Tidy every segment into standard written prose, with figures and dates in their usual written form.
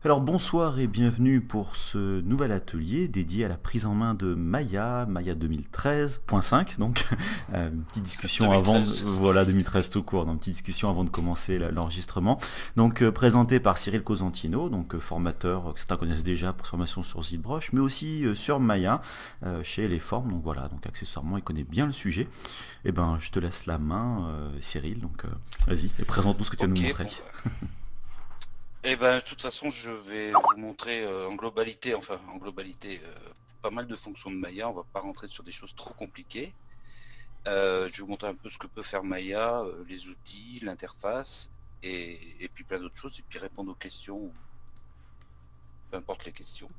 Alors bonsoir et bienvenue pour ce nouvel atelier dédié à la prise en main de Maya 2013.5 donc une petite discussion avant, 2013. voilà 2013 tout court, donc une petite discussion avant de commencer l'enregistrement. Donc présenté par Cyril Cosentino, donc formateur que certains connaissent déjà pour formation sur ZBrush, mais aussi sur Maya chez Les Formes, donc voilà, donc accessoirement il connaît bien le sujet. Et ben je te laisse la main Cyril, donc vas-y et présente nous ce que tu vas nous Ok, montrer. bon bah. Eh ben, de toute façon, je vais vous montrer en globalité, pas mal de fonctions de Maya. On va pas rentrer sur des choses trop compliquées. Je vais vous montrer un peu ce que peut faire Maya, les outils, l'interface, et puis plein d'autres choses, et puis répondre aux questions, peu importe les questions.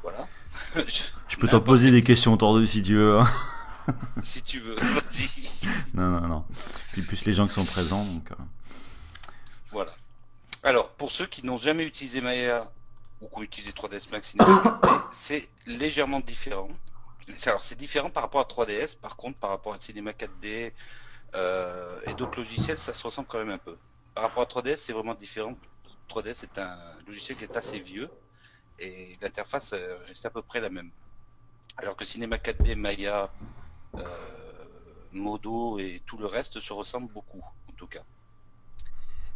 Voilà. Je peux t'en N'importe poser quelle des question, questions autour de si tu veux, hein. si tu veux, vas-y. Non, non, non. Puis plus les gens qui sont présents, donc. Voilà. Alors, pour ceux qui n'ont jamais utilisé Maya ou qui ont utilisé 3ds Max Cinema 4D, c'est légèrement différent. Alors, c'est différent par rapport à 3ds, par contre, par rapport à Cinema 4D et d'autres logiciels, ça se ressemble quand même un peu. Par rapport à 3ds, c'est vraiment différent. 3ds est un logiciel qui est assez vieux et l'interface reste à peu près la même. Alors que Cinema 4D, Maya, Modo et tout le reste se ressemblent beaucoup, en tout cas.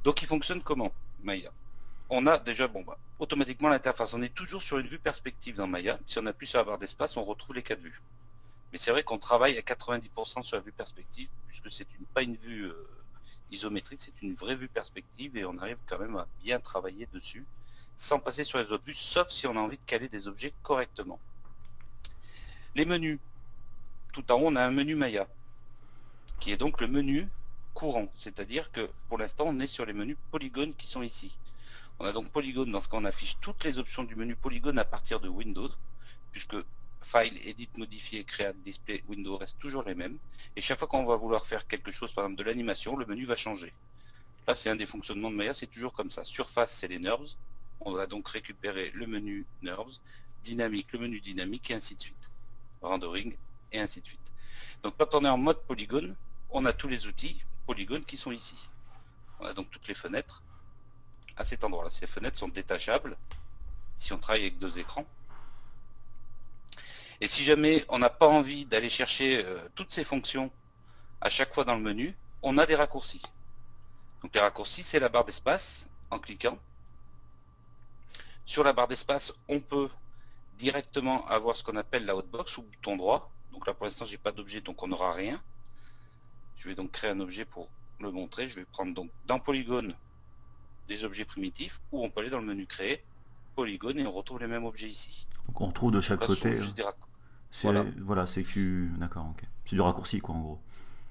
Donc, il fonctionne comment, Maya? On a déjà, bon bah, automatiquement l'interface. On est toujours sur une vue perspective dans Maya. Si on appuie sur la barre d'espace, on retrouve les quatre vues. Mais c'est vrai qu'on travaille à 90% sur la vue perspective, puisque c'est pas une vue isométrique, c'est une vraie vue perspective, et on arrive quand même à bien travailler dessus, sans passer sur les autres vues, sauf si on a envie de caler des objets correctement. Les menus. Tout en haut, on a un menu Maya, qui est donc le menu courant. C'est-à-dire que pour l'instant, on est sur les menus polygones qui sont ici. On a donc Polygone dans ce qu'on affiche toutes les options du menu Polygone à partir de Windows, puisque File, Edit, Modifier, Create, Display, Windows restent toujours les mêmes. Et chaque fois qu'on va vouloir faire quelque chose, par exemple de l'animation, le menu va changer. Là, c'est un des fonctionnements de Maya, c'est toujours comme ça. Surface, c'est les Nerves. On va donc récupérer le menu Nerves, Dynamique, le menu Dynamique, et ainsi de suite. Rendering, et ainsi de suite. Donc quand on est en mode Polygone, on a tous les outils Polygone qui sont ici. On a donc toutes les fenêtres à cet endroit-là. Ces fenêtres sont détachables si on travaille avec deux écrans. Et si jamais on n'a pas envie d'aller chercher toutes ces fonctions à chaque fois dans le menu, on a des raccourcis. Donc les raccourcis, c'est la barre d'espace en cliquant. Sur la barre d'espace, on peut directement avoir ce qu'on appelle la hotbox ou bouton droit. Donc là pour l'instant j'ai pas d'objet, donc on n'aura rien. Je vais donc créer un objet pour le montrer. Je vais prendre donc dans Polygone des objets primitifs, ou on peut aller dans le menu créer, Polygone, et on retrouve les mêmes objets ici. Donc on retrouve de Donc chaque là, ce sont côté. juste des raccourcis. C'est Voilà, voilà, c'est que d'accord, ok. C'est du raccourci quoi en gros.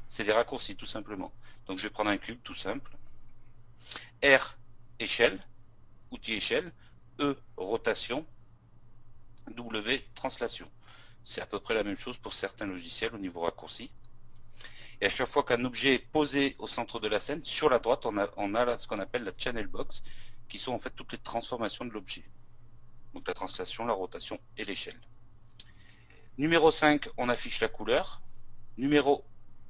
c'est des raccourcis tout simplement. Donc je vais prendre un cube tout simple. R, échelle, outil échelle. E, rotation. W, translation. C'est à peu près la même chose pour certains logiciels au niveau raccourci. Et à chaque fois qu'un objet est posé au centre de la scène, sur la droite, on a là ce qu'on appelle la channel box, qui sont en fait toutes les transformations de l'objet. Donc la translation, la rotation et l'échelle. Numéro 5, on affiche la couleur. Numéro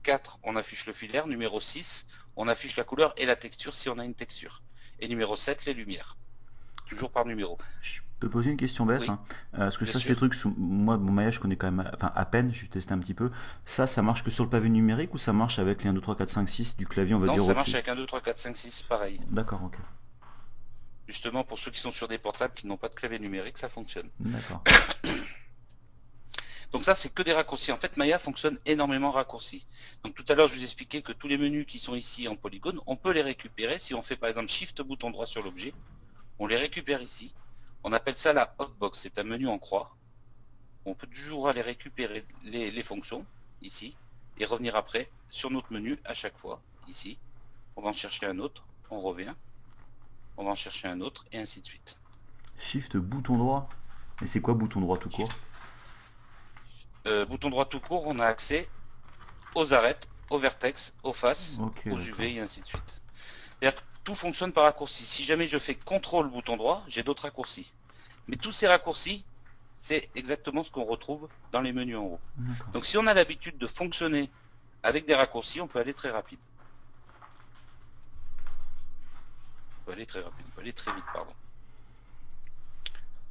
4, on affiche le filaire. Numéro 6, on affiche la couleur et la texture si on a une texture. Et numéro 7, les lumières. Je peux, Toujours par numéro. je peux poser une question bête, Oui, hein. Parce que bien ça c'est des sûr. trucs moi mon Maya je connais quand même enfin à peine, j'ai testé un petit peu. Ça marche que sur le pavé numérique ou ça marche avec les 1 2 3 4 5 6 du clavier on va Non, dire ça marche au-dessus. avec un 2, 3, 4, 5, 6, pareil. D'accord, ok. Justement, pour ceux qui sont sur des portables qui n'ont pas de clavier numérique, ça fonctionne. D'accord. Donc ça, c'est que des raccourcis. En fait, Maya fonctionne énormément raccourcis. Donc tout à l'heure, je vous expliquais que tous les menus qui sont ici en polygone, on peut les récupérer. Si on fait par exemple Shift bouton droit sur l'objet, on les récupère ici. On appelle ça la hotbox. C'est un menu en croix. On peut toujours aller récupérer les fonctions ici et revenir après sur notre menu à chaque fois ici. On va en chercher un autre, on revient, on va en chercher un autre et ainsi de suite. Shift bouton droit. Et c'est quoi bouton droit tout court? Shift, bouton droit tout court, on a accès aux arêtes, aux vertex, aux faces, Ok, aux d'accord. UV et ainsi de suite. C'est-à-dire que tout fonctionne par raccourci. Si jamais je fais CTRL bouton droit, j'ai d'autres raccourcis. Mais tous ces raccourcis, c'est exactement ce qu'on retrouve dans les menus en haut. D'accord. Donc si on a l'habitude de fonctionner avec des raccourcis, on peut aller très rapide. On peut aller très rapide, on peut aller très vite, pardon.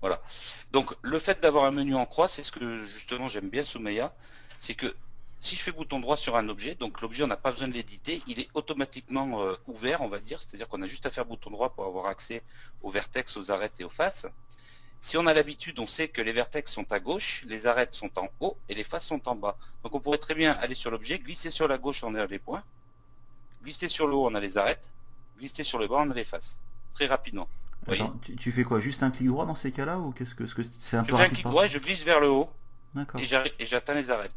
Voilà. Donc le fait d'avoir un menu en croix, c'est ce que justement j'aime bien sous Maya, c'est que si je fais bouton droit sur un objet, donc l'objet on n'a pas besoin de l'éditer, il est automatiquement ouvert, on va dire, c'est-à-dire qu'on a juste à faire bouton droit pour avoir accès aux vertex, aux arêtes et aux faces. Si on a l'habitude, on sait que les vertex sont à gauche, les arêtes sont en haut et les faces sont en bas. Donc on pourrait très bien aller sur l'objet, glisser sur la gauche, on a les points, glisser sur le haut, on a les arêtes, glisser sur le bas, on a les faces. Très rapidement. Vous voyez? Attends, tu fais quoi? Juste un clic droit dans ces cas-là ou qu'est-ce que c'est un Je peu fais un rapide clic par... droit et je glisse vers le haut D'accord, et j'atteins les arêtes.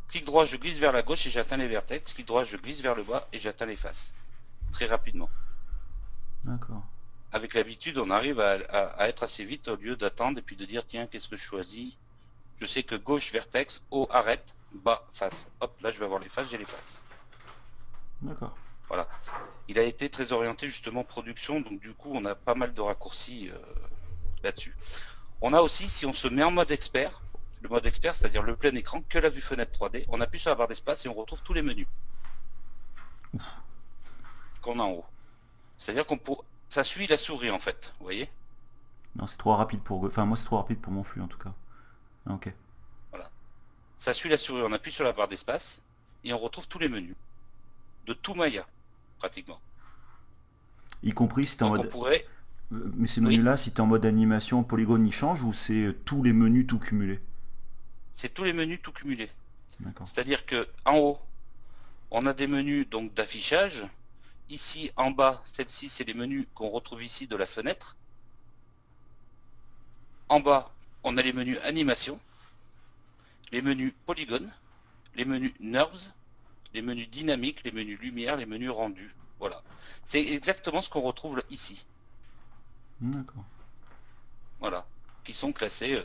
Clic droit, je glisse vers la gauche et j'atteins les vertex. Clic droit, je glisse vers le bas et j'atteins les faces. Très rapidement. d'accord. Avec l'habitude, on arrive à être assez vite au lieu d'attendre et puis de dire tiens, qu'est-ce que je choisis? Je sais que gauche, vertex, haut, arrête, bas, face. Hop, là je vais avoir les faces, j'ai les faces. D'accord. Voilà. Il a été très orienté justement production, donc du coup on a pas mal de raccourcis là-dessus. On a aussi, si on se met en mode expert, le mode expert, c'est-à-dire le plein écran, que la vue fenêtre 3D, on appuie sur la barre d'espace et on retrouve tous les menus qu'on a en haut. C'est-à-dire ça suit la souris en fait, vous voyez? Non, c'est trop rapide pour... Enfin, moi, c'est trop rapide pour mon flux, en tout cas. Ah, ok. Voilà. Ça suit la souris, on appuie sur la barre d'espace et on retrouve tous les menus. De tout Maya, pratiquement. Y compris si t'es en Donc on mode... pourrait... Mais ces Oui, menus-là, si t'es en mode animation, polygone, ils changent ou c'est tous les menus tout cumulés? c'est tous les menus tout cumulés. D'accord. C'est-à-dire que en haut, on a des menus donc d'affichage. Ici, en bas, celle-ci, c'est les menus qu'on retrouve ici de la fenêtre. En bas, on a les menus animation, les menus polygone, les menus NURBS, les menus dynamiques, les menus lumière, les menus rendus. Voilà. C'est exactement ce qu'on retrouve ici. D'accord. Voilà. Qui sont classés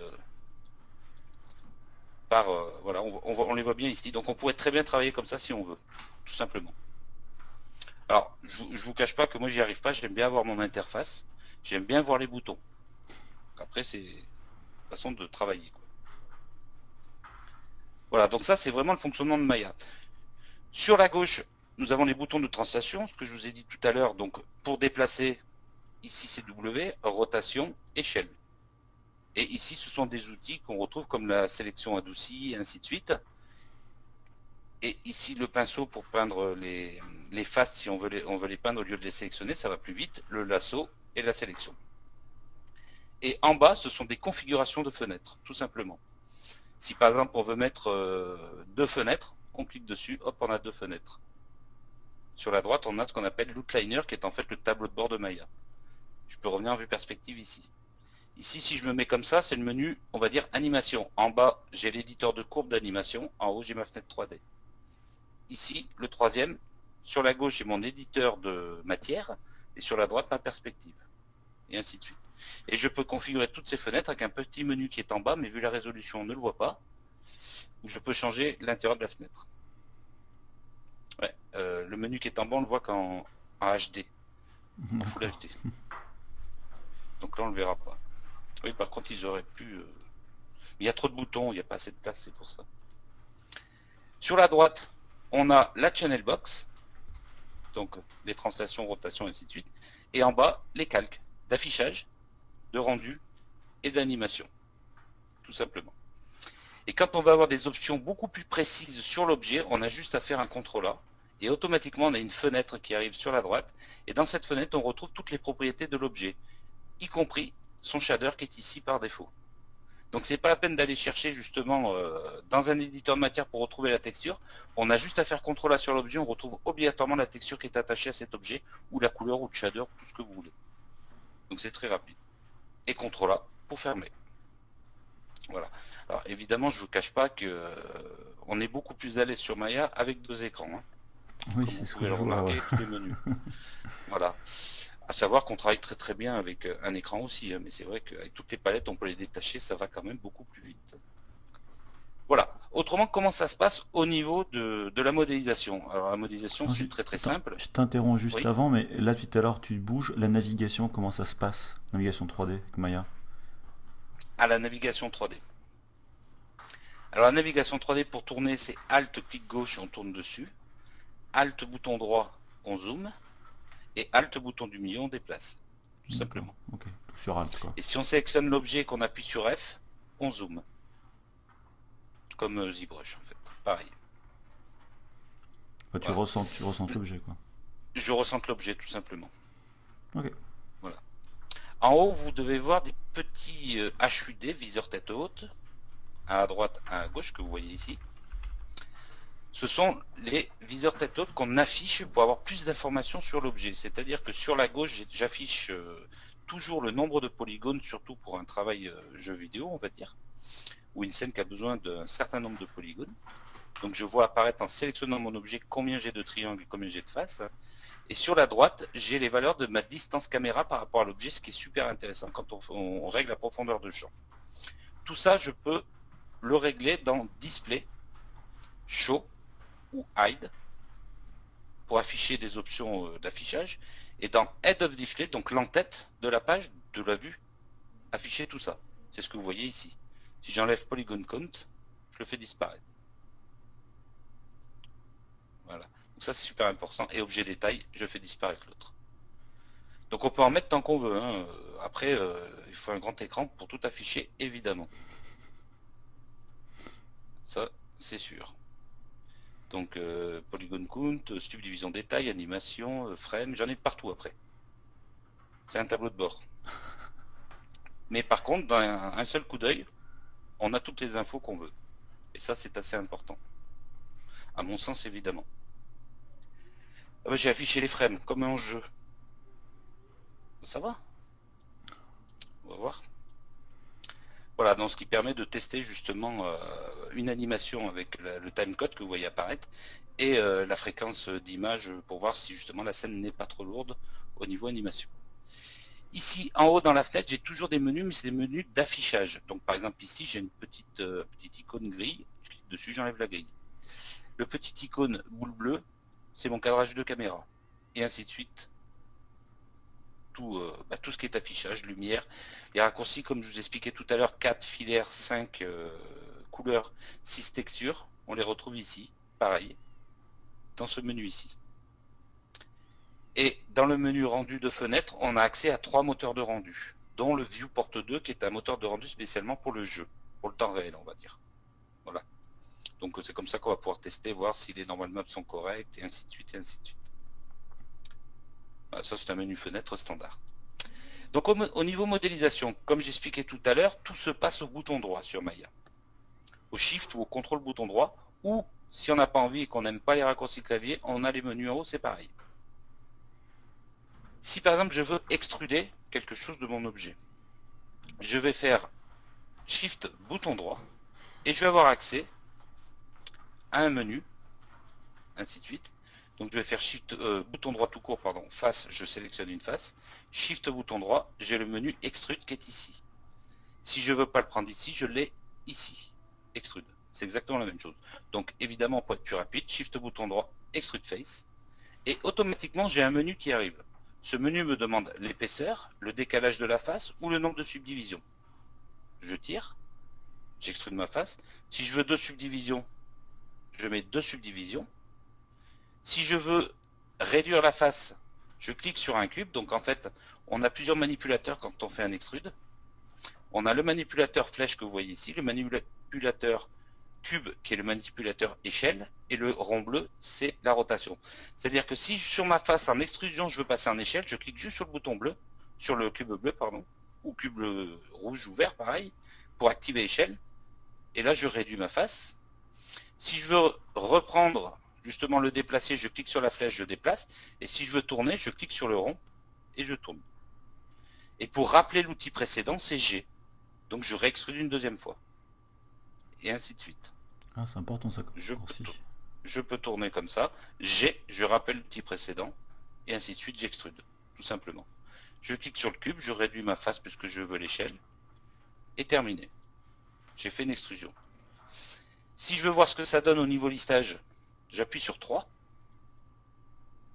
par... voilà, on les voit bien ici. Donc on pourrait très bien travailler comme ça si on veut. Tout simplement. Alors, je vous cache pas que moi j'y arrive pas. J'aime bien avoir mon interface. J'aime bien voir les boutons. Après, c'est une façon de travailler, quoi. Voilà, donc ça c'est vraiment le fonctionnement de Maya. Sur la gauche, nous avons les boutons de translation, ce que je vous ai dit tout à l'heure. Donc pour déplacer, ici c'est W, rotation, échelle. Et ici ce sont des outils qu'on retrouve comme la sélection adoucie et ainsi de suite. Et ici le pinceau pour peindre les faces, si on veut les peindre au lieu de les sélectionner, ça va plus vite, le lasso et la sélection. Et en bas, ce sont des configurations de fenêtres, tout simplement. Si par exemple on veut mettre deux fenêtres, on clique dessus, hop, on a deux fenêtres. Sur la droite, on a ce qu'on appelle l'outliner, qui est en fait le tableau de bord de Maya. Je peux revenir en vue perspective ici. Ici, si je me mets comme ça, c'est le menu, on va dire, animation. En bas, j'ai l'éditeur de courbe d'animation. En haut, j'ai ma fenêtre 3D. Ici, le troisième, sur la gauche, j'ai mon éditeur de matière, et sur la droite, ma perspective. Et ainsi de suite. Et je peux configurer toutes ces fenêtres avec un petit menu qui est en bas, mais vu la résolution, on ne le voit pas, où je peux changer l'intérieur de la fenêtre. Ouais, le menu qui est en bas, on le voit qu'en HD, en Full HD. Donc là, on le verra pas. Oui, par contre, ils auraient pu... Il y a trop de boutons, il n'y a pas assez de place, c'est pour ça. Sur la droite, on a la channel box, donc les translations, rotations, ainsi de suite. Et en bas, les calques d'affichage, de rendu et d'animation, tout simplement. Et quand on va avoir des options beaucoup plus précises sur l'objet, on a juste à faire un CTRL A. Et automatiquement, on a une fenêtre qui arrive sur la droite. Et dans cette fenêtre, on retrouve toutes les propriétés de l'objet, y compris son shader qui est ici par défaut. Donc c'est pas la peine d'aller chercher justement dans un éditeur de matière pour retrouver la texture. On a juste à faire CTRL A sur l'objet, on retrouve obligatoirement la texture qui est attachée à cet objet, ou la couleur, ou le shader, tout ce que vous voulez. Donc c'est très rapide. Et CTRL A pour fermer. Voilà. Alors évidemment, je ne vous cache pas que on est beaucoup plus à l'aise sur Maya avec deux écrans. Hein. Oui, Comme c'est vous ce que pouvez je le vois. remarquer Ouais. avec tous les menus. Voilà. À savoir qu'on travaille très très bien avec un écran aussi, hein, mais c'est vrai qu'avec toutes les palettes, on peut les détacher, ça va quand même beaucoup plus vite. Voilà. Autrement, comment ça se passe au niveau de la modélisation? Alors la modélisation, Non, c'est très très attends, simple. je t'interromps juste Oui. avant, mais là tout à l'heure tu bouges. La navigation, comment ça se passe? Navigation 3D avec Maya. À la navigation 3D. Alors la navigation 3D pour tourner, c'est Alt, clic gauche, on tourne dessus. Alt, bouton droit, on zoome. Et Alt, bouton du milieu, on déplace. Tout D'accord. simplement. Ok. sur Alt, quoi. Et si on sélectionne l'objet et qu'on appuie sur F, on zoome. Comme ZBrush en fait, pareil. Enfin, tu ressens l'objet, quoi. Je ressens l'objet tout simplement. Ok. Voilà. En haut, vous devez voir des petits HUD, viseur tête haute, à droite, à gauche, que vous voyez ici. Ce sont les viseurs tête haute qu'on affiche pour avoir plus d'informations sur l'objet. C'est-à-dire que sur la gauche, j'affiche toujours le nombre de polygones, surtout pour un travail jeu vidéo, on va dire, ou une scène qui a besoin d'un certain nombre de polygones. Donc je vois apparaître en sélectionnant mon objet combien j'ai de triangles et combien j'ai de faces. Et sur la droite, j'ai les valeurs de ma distance caméra par rapport à l'objet, ce qui est super intéressant quand on règle la profondeur de champ. Tout ça, je peux le régler dans Display, Show ou Hide pour afficher des options d'affichage. Et dans Head of Display, donc l'entête de la page, de la vue, afficher tout ça. C'est ce que vous voyez ici. Si j'enlève Polygon Count, je le fais disparaître. Voilà. Donc ça c'est super important. Et objet détail, je fais disparaître l'autre. Donc on peut en mettre tant qu'on veut. Hein. Après, il faut un grand écran pour tout afficher, évidemment. Ça, c'est sûr. Donc Polygon Count, subdivision détail, animation, frame, j'en ai de partout après. C'est un tableau de bord. Mais par contre, dans un seul coup d'œil, on a toutes les infos qu'on veut. Et ça, c'est assez important. À mon sens, évidemment. Ah bah, j'ai affiché les frames, comme un jeu. Ça va? On va voir. Voilà, donc ce qui permet de tester justement une animation avec le timecode que vous voyez apparaître et la fréquence d'image pour voir si justement la scène n'est pas trop lourde au niveau animation. Ici, en haut dans la fenêtre, j'ai toujours des menus, mais c'est des menus d'affichage. Donc par exemple ici, j'ai une petite icône grille. Je clique dessus, j'enlève la grille. Le petit icône boule bleue, c'est mon cadrage de caméra. Et ainsi de suite. Tout ce qui est affichage, lumière. Les raccourcis, comme je vous expliquais tout à l'heure, 4 filaires, 5 couleurs, 6 textures. On les retrouve ici, pareil, dans ce menu ici. Et dans le menu rendu de fenêtre, on a accès à 3 moteurs de rendu, dont le Viewport 2 qui est un moteur de rendu spécialement pour le jeu, pour le temps réel on va dire. Voilà. Donc c'est comme ça qu'on va pouvoir tester, voir si les normal maps sont corrects, et ainsi de suite, et ainsi de suite. Voilà, ça c'est un menu fenêtre standard. Donc au niveau modélisation, comme j'expliquais tout à l'heure, tout se passe au bouton droit sur Maya. Au Shift ou au contrôle bouton droit, ou si on n'a pas envie et qu'on n'aime pas les raccourcis clavier, on a les menus en haut, c'est pareil. Si par exemple je veux extruder quelque chose de mon objet, je vais faire Shift bouton droit et je vais avoir accès à un menu, ainsi de suite. Donc je vais faire Shift bouton droit tout court, pardon, face, je sélectionne une face. Shift bouton droit, j'ai le menu Extrude qui est ici. Si je veux pas le prendre ici, je l'ai ici. Extrude. C'est exactement la même chose. Donc évidemment, pour être plus rapide, Shift bouton droit, Extrude Face. Et automatiquement, j'ai un menu qui arrive. Ce menu me demande l'épaisseur, le décalage de la face ou le nombre de subdivisions. Je tire, j'extrude ma face. Si je veux 2 subdivisions, je mets 2 subdivisions. Si je veux réduire la face, je clique sur un cube. Donc en fait, on a plusieurs manipulateurs quand on fait un extrude. On a le manipulateur flèche que vous voyez ici, le manipulateur cube qui est le manipulateur échelle, et le rond bleu c'est la rotation. C'est-à-dire que si sur ma face en extrusion je veux passer en échelle, je clique juste sur le bouton bleu, sur le cube bleu pardon, ou cube rouge ou vert pareil, pour activer échelle, et là je réduis ma face. Si je veux reprendre justement le déplacer, je clique sur la flèche, je déplace, et si je veux tourner, je clique sur le rond et je tourne. Et pour rappeler l'outil précédent, c'est G. Donc je réextrude une deuxième fois. Et ainsi de suite. Ah, c'est important ça. Je peux tourner comme ça. G, je rappelle l'outil précédent. Et ainsi de suite, j'extrude. Tout simplement. Je clique sur le cube, je réduis ma face puisque je veux l'échelle. Et terminé. J'ai fait une extrusion. Si je veux voir ce que ça donne au niveau listage, j'appuie sur 3.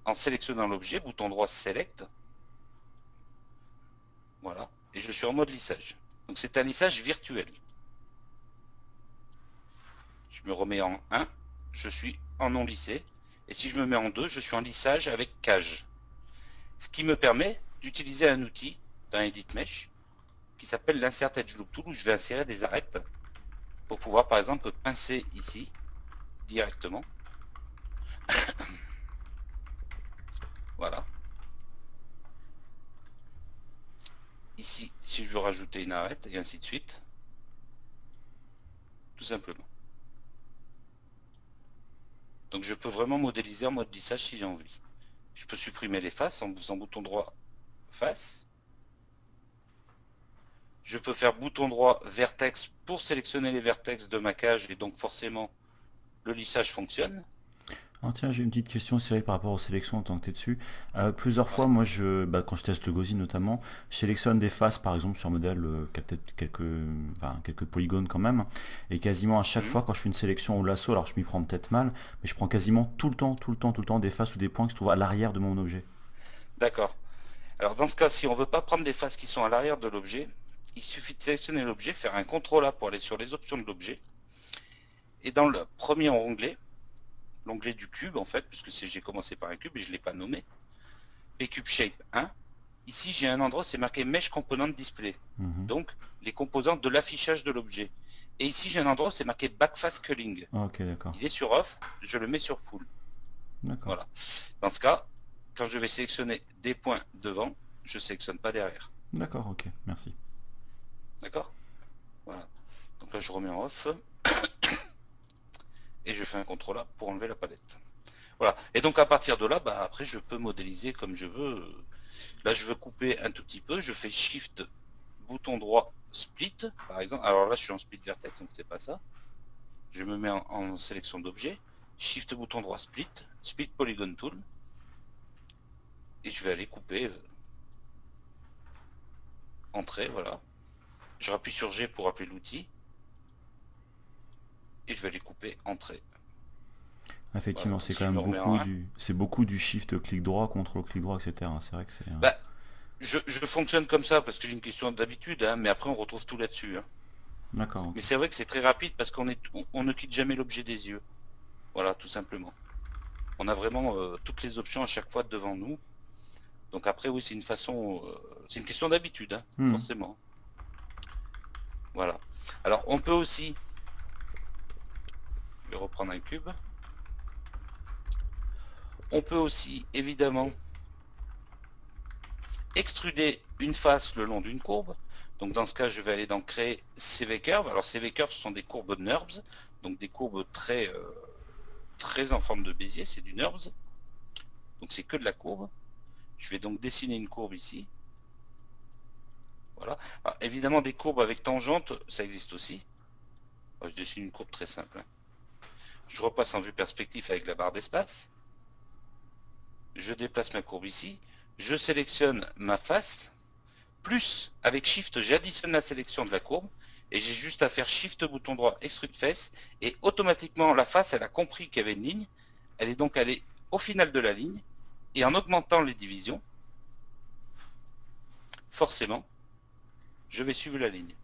En sélectionnant l'objet, bouton droit Select. Voilà. Et je suis en mode lissage. Donc c'est un lissage virtuel. Je me remets en 1, je suis en non lissé. Et si je me mets en 2, je suis en lissage avec cage. Ce qui me permet d'utiliser un outil dans Edit Mesh qui s'appelle l'Insert Edge Loop Tool, où je vais insérer des arêtes pour pouvoir par exemple pincer ici directement. Voilà. Ici, si je veux rajouter une arête, et ainsi de suite. Tout simplement. Donc je peux vraiment modéliser en mode lissage si j'ai envie. Je peux supprimer les faces en faisant bouton droit face. Je peux faire bouton droit vertex pour sélectionner les vertex de ma cage et donc forcément le lissage fonctionne. Ah, tiens, j'ai une petite question, Cyril, par rapport aux sélections en tant que tu es dessus. Plusieurs fois, Ouais. moi, quand je teste le Gauzy notamment, je sélectionne des faces, par exemple, sur un modèle qui a peut-être quelques polygones quand même, et quasiment à chaque Mhm. fois, quand je fais une sélection au lasso, alors je m'y prends peut-être mal, mais je prends quasiment tout le temps, tout le temps, tout le temps des faces ou des points qui se trouvent à l'arrière de mon objet. D'accord. Alors dans ce cas, si on ne veut pas prendre des faces qui sont à l'arrière de l'objet, il suffit de sélectionner l'objet, faire un CTRL A pour aller sur les options de l'objet. Et dans le premier onglet, l'onglet du cube en fait, puisque j'ai commencé par un cube et je ne l'ai pas nommé, PCube Shape 1, ici j'ai un endroit, c'est marqué Mesh Component Display. Mhm. Donc les composants de l'affichage de l'objet. Et ici j'ai un endroit, c'est marqué Backface Culling. Ah, ok, d'accord. Il est sur Off, je le mets sur Full. D'accord. Voilà. Dans ce cas, quand je vais sélectionner des points devant, je ne sélectionne pas derrière. D'accord, ok, merci. D'accord? Voilà. Donc là je remets en Off et je fais un CTRL A pour enlever la palette. Voilà. Et donc à partir de là, bah, après je peux modéliser comme je veux. Là je veux couper un tout petit peu, je fais Shift, bouton droit, Split, par exemple. Alors là je suis en Split Vertex, donc c'est pas ça. Je me mets en sélection d'objet, Shift, bouton droit, Split, Split Polygon Tool, et je vais aller couper Entrée, voilà. Je rappuie sur G pour appeler l'outil, et je vais aller couper Entrée. Voilà. Effectivement, Donc c'est si quand je même me remets en 1, beaucoup du shift clic droit, contrôle clic droit, etc. C'est vrai que c'est. bah, je fonctionne comme ça parce que j'ai une question d'habitude, hein, mais après on retrouve tout là-dessus. Hein. D'accord, ok. Mais c'est vrai que c'est très rapide parce on ne quitte jamais l'objet des yeux. Voilà, tout simplement. On a vraiment toutes les options à chaque fois devant nous. Donc après, oui, c'est une façon, c'est une question d'habitude, hein, Hmm. forcément. Voilà. Alors, on peut aussi, je vais reprendre un cube. On peut aussi, évidemment, extruder une face le long d'une courbe. Donc dans ce cas, je vais aller dans créer CV Curve. Alors CV Curve, ce sont des courbes NURBS, donc des courbes très en forme de Bézier, c'est du NURBS. Donc c'est que de la courbe. Je vais donc dessiner une courbe ici. Voilà. Alors, évidemment, des courbes avec tangente, ça existe aussi. Alors, je dessine une courbe très simple. Hein. Je repasse en vue perspective avec la barre d'espace. Je déplace ma courbe ici. Je sélectionne ma face. Plus, avec Shift, j'additionne la sélection de la courbe. Et j'ai juste à faire Shift, bouton droit, Extrude Face. Et automatiquement, la face, elle a compris qu'il y avait une ligne. Elle est donc allée au final de la ligne. Et en augmentant les divisions, forcément, je vais suivre la ligne.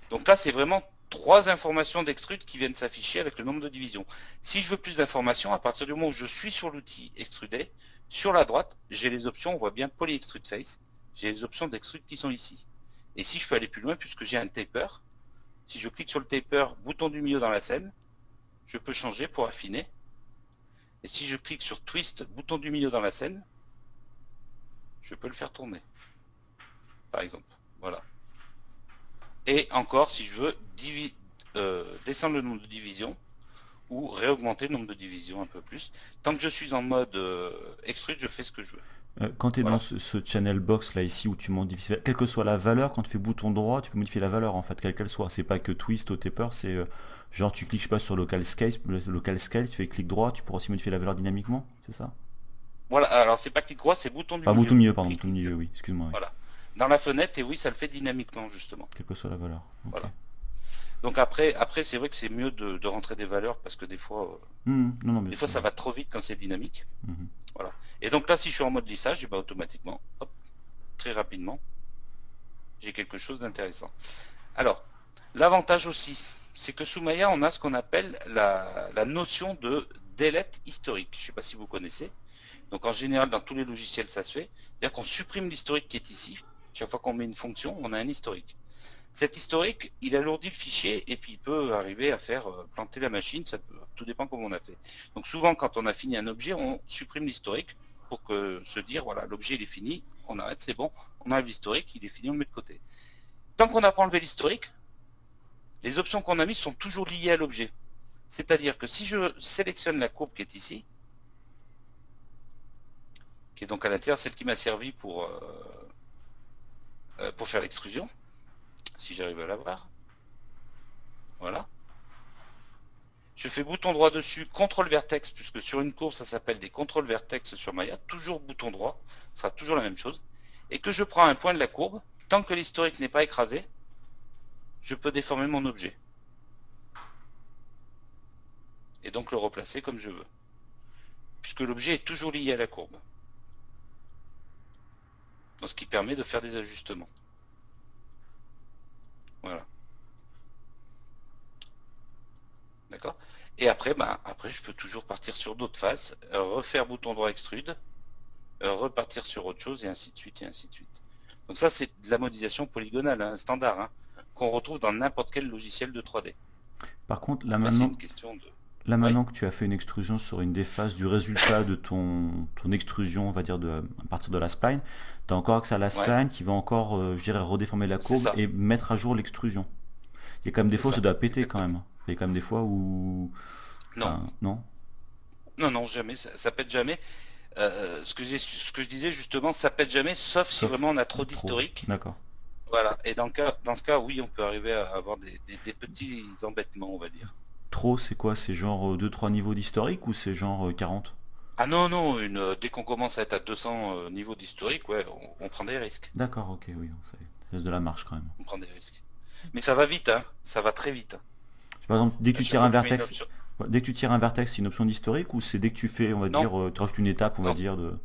Donc là, c'est vraiment 3 informations d'extrude qui viennent s'afficher avec le nombre de divisions. Si je veux plus d'informations, à partir du moment où je suis sur l'outil extruder, sur la droite, j'ai les options, on voit bien Poly Extrude Face, j'ai les options d'extrude qui sont ici. Et si je peux aller plus loin, puisque j'ai un taper, si je clique sur le taper, bouton du milieu dans la scène, je peux changer pour affiner. Et si je clique sur Twist, bouton du milieu dans la scène, je peux le faire tourner. Par exemple. Voilà. Et encore, si je veux descendre le nombre de divisions ou réaugmenter le nombre de divisions un peu plus. Tant que je suis en mode extrude, je fais ce que je veux. Quand tu es dans Voilà. ce channel box là ici où tu modifies, quelle que soit la valeur, quand tu fais bouton droit, tu peux modifier la valeur en fait, quelle qu'elle soit. C'est pas que twist au taper, c'est genre tu cliques je sais pas sur local scale, tu fais clic droit, tu pourras aussi modifier la valeur dynamiquement, c'est ça? Voilà. Alors c'est pas clic droit, c'est bouton du Enfin bouton milieu. milieu, pardon, bouton Clic milieu, milieu. oui, excuse-moi, oui. Voilà. Dans la fenêtre, et oui, ça le fait dynamiquement justement. Quelle que soit la valeur. Ok. Voilà. Donc après c'est vrai que c'est mieux de rentrer des valeurs parce que des fois Non, non, bien sûr. ça va trop vite quand c'est dynamique. Mhm. Voilà. Et donc là, si je suis en mode lissage, et ben automatiquement, hop, très rapidement, j'ai quelque chose d'intéressant. Alors, l'avantage aussi, c'est que sous Maya, on a ce qu'on appelle la notion de delete historique. Je ne sais pas si vous connaissez. Donc en général, dans tous les logiciels, ça se fait. C'est-à-dire qu'on supprime l'historique qui est ici. Chaque fois qu'on met une fonction, on a un historique. Cet historique, il alourdit le fichier et puis il peut arriver à faire planter la machine, tout dépend comment on a fait. Donc souvent, quand on a fini un objet, on supprime l'historique pour se dire, voilà, l'objet il est fini, on arrête, c'est bon, on enlève l'historique, il est fini, on le met de côté. Tant qu'on n'a pas enlevé l'historique, les options qu'on a mises sont toujours liées à l'objet. C'est-à-dire que si je sélectionne la courbe qui est ici, qui est donc à l'intérieur, celle qui m'a servi pour faire l'extrusion, si j'arrive à la voir, voilà. Je fais bouton droit dessus, contrôle vertex, puisque sur une courbe ça s'appelle des contrôles vertex sur Maya, toujours bouton droit, ce sera toujours la même chose, et que je prends un point de la courbe, tant que l'historique n'est pas écrasé, je peux déformer mon objet. Et donc le replacer comme je veux. Puisque l'objet est toujours lié à la courbe. Donc ce qui permet de faire des ajustements. Voilà. D'accord. Et après, après je peux toujours partir sur d'autres faces, refaire bouton droit extrude, repartir sur autre chose, et ainsi de suite, et ainsi de suite. Donc ça c'est de la modélisation polygonale, hein, standard, hein, qu'on retrouve dans n'importe quel logiciel de 3D. Par contre, là C'est maintenant, une question de... là Oui. maintenant que tu as fait une extrusion sur une des faces du résultat de ton extrusion, on va dire à partir de la spline, tu as encore accès à la Ouais, spline qui va encore, je dirais, redéformer la c'est courbe ça, et mettre à jour l'extrusion. Il y a quand même des c'est fois où ça ça, doit péter quand exactement. même. Il y a quand même des fois où... Non, Enfin, non? non, non, jamais, ça pète jamais. Ce que je disais justement, ça pète jamais, sauf si Sauf vraiment on a trop trop. d'historique. D'accord. Voilà. Et dans ce cas, oui, on peut arriver à avoir des petits embêtements, on va dire. Trop, c'est quoi? C'est genre deux trois niveaux d'historique ou c'est genre 40? Ah non, non, dès qu'on commence à être à 200 niveaux d'historique, ouais, on prend des risques. D'accord, ok, oui, donc ça laisse de la marge quand même. On prend des risques. Mais ça va vite, hein. Ça va très vite. Par exemple, dès que À tu chaque tires un fois que je mets une vertex, option. ouais, dès que tu tires un vertex, c'est une option d'historique ou c'est dès que tu fais, on va Non, dire, tu rajoutes une étape, on va non. dire, de...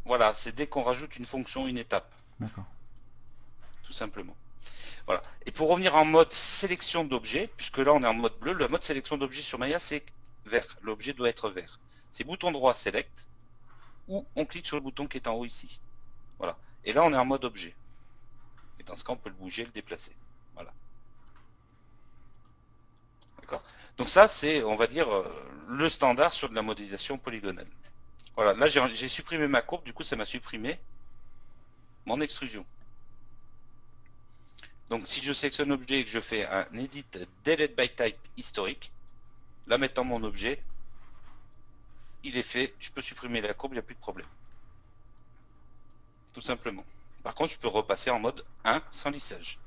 Voilà, c'est dès qu'on rajoute une fonction, une étape, D'accord. tout simplement. Voilà. Et pour revenir en mode sélection d'objets, puisque là on est en mode bleu, le mode sélection d'objets sur Maya c'est vert. L'objet doit être vert. C'est bouton droit select ou on clique sur le bouton qui est en haut ici. Voilà. Et là on est en mode objet. Et dans ce cas on peut le bouger, le déplacer. Voilà. D'accord. Donc ça c'est, on va dire, le standard sur de la modélisation polygonale. Voilà. Là j'ai supprimé ma courbe, du coup ça m'a supprimé mon extrusion. Donc si je sélectionne objet et que je fais un edit delete by type historique, là maintenant mon objet, il est fait, je peux supprimer la courbe, il n'y a plus de problème. Tout simplement. Par contre, je peux repasser en mode 1 sans lissage.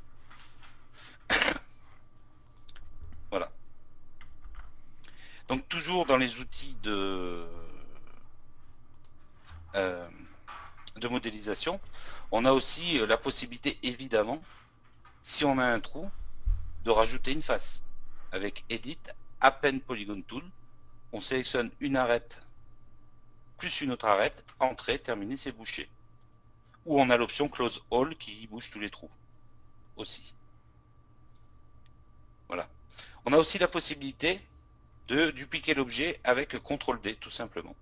Voilà. Donc toujours dans les outils de modélisation, on a aussi la possibilité, évidemment, si on a un trou, de rajouter une face. Avec Edit, Append Polygon Tool, on sélectionne une arête plus une autre arête, entrée, terminée, c'est bouché. Ou on a l'option Close All qui bouge tous les trous aussi. Voilà. On a aussi la possibilité de dupliquer l'objet avec CTRL D tout simplement.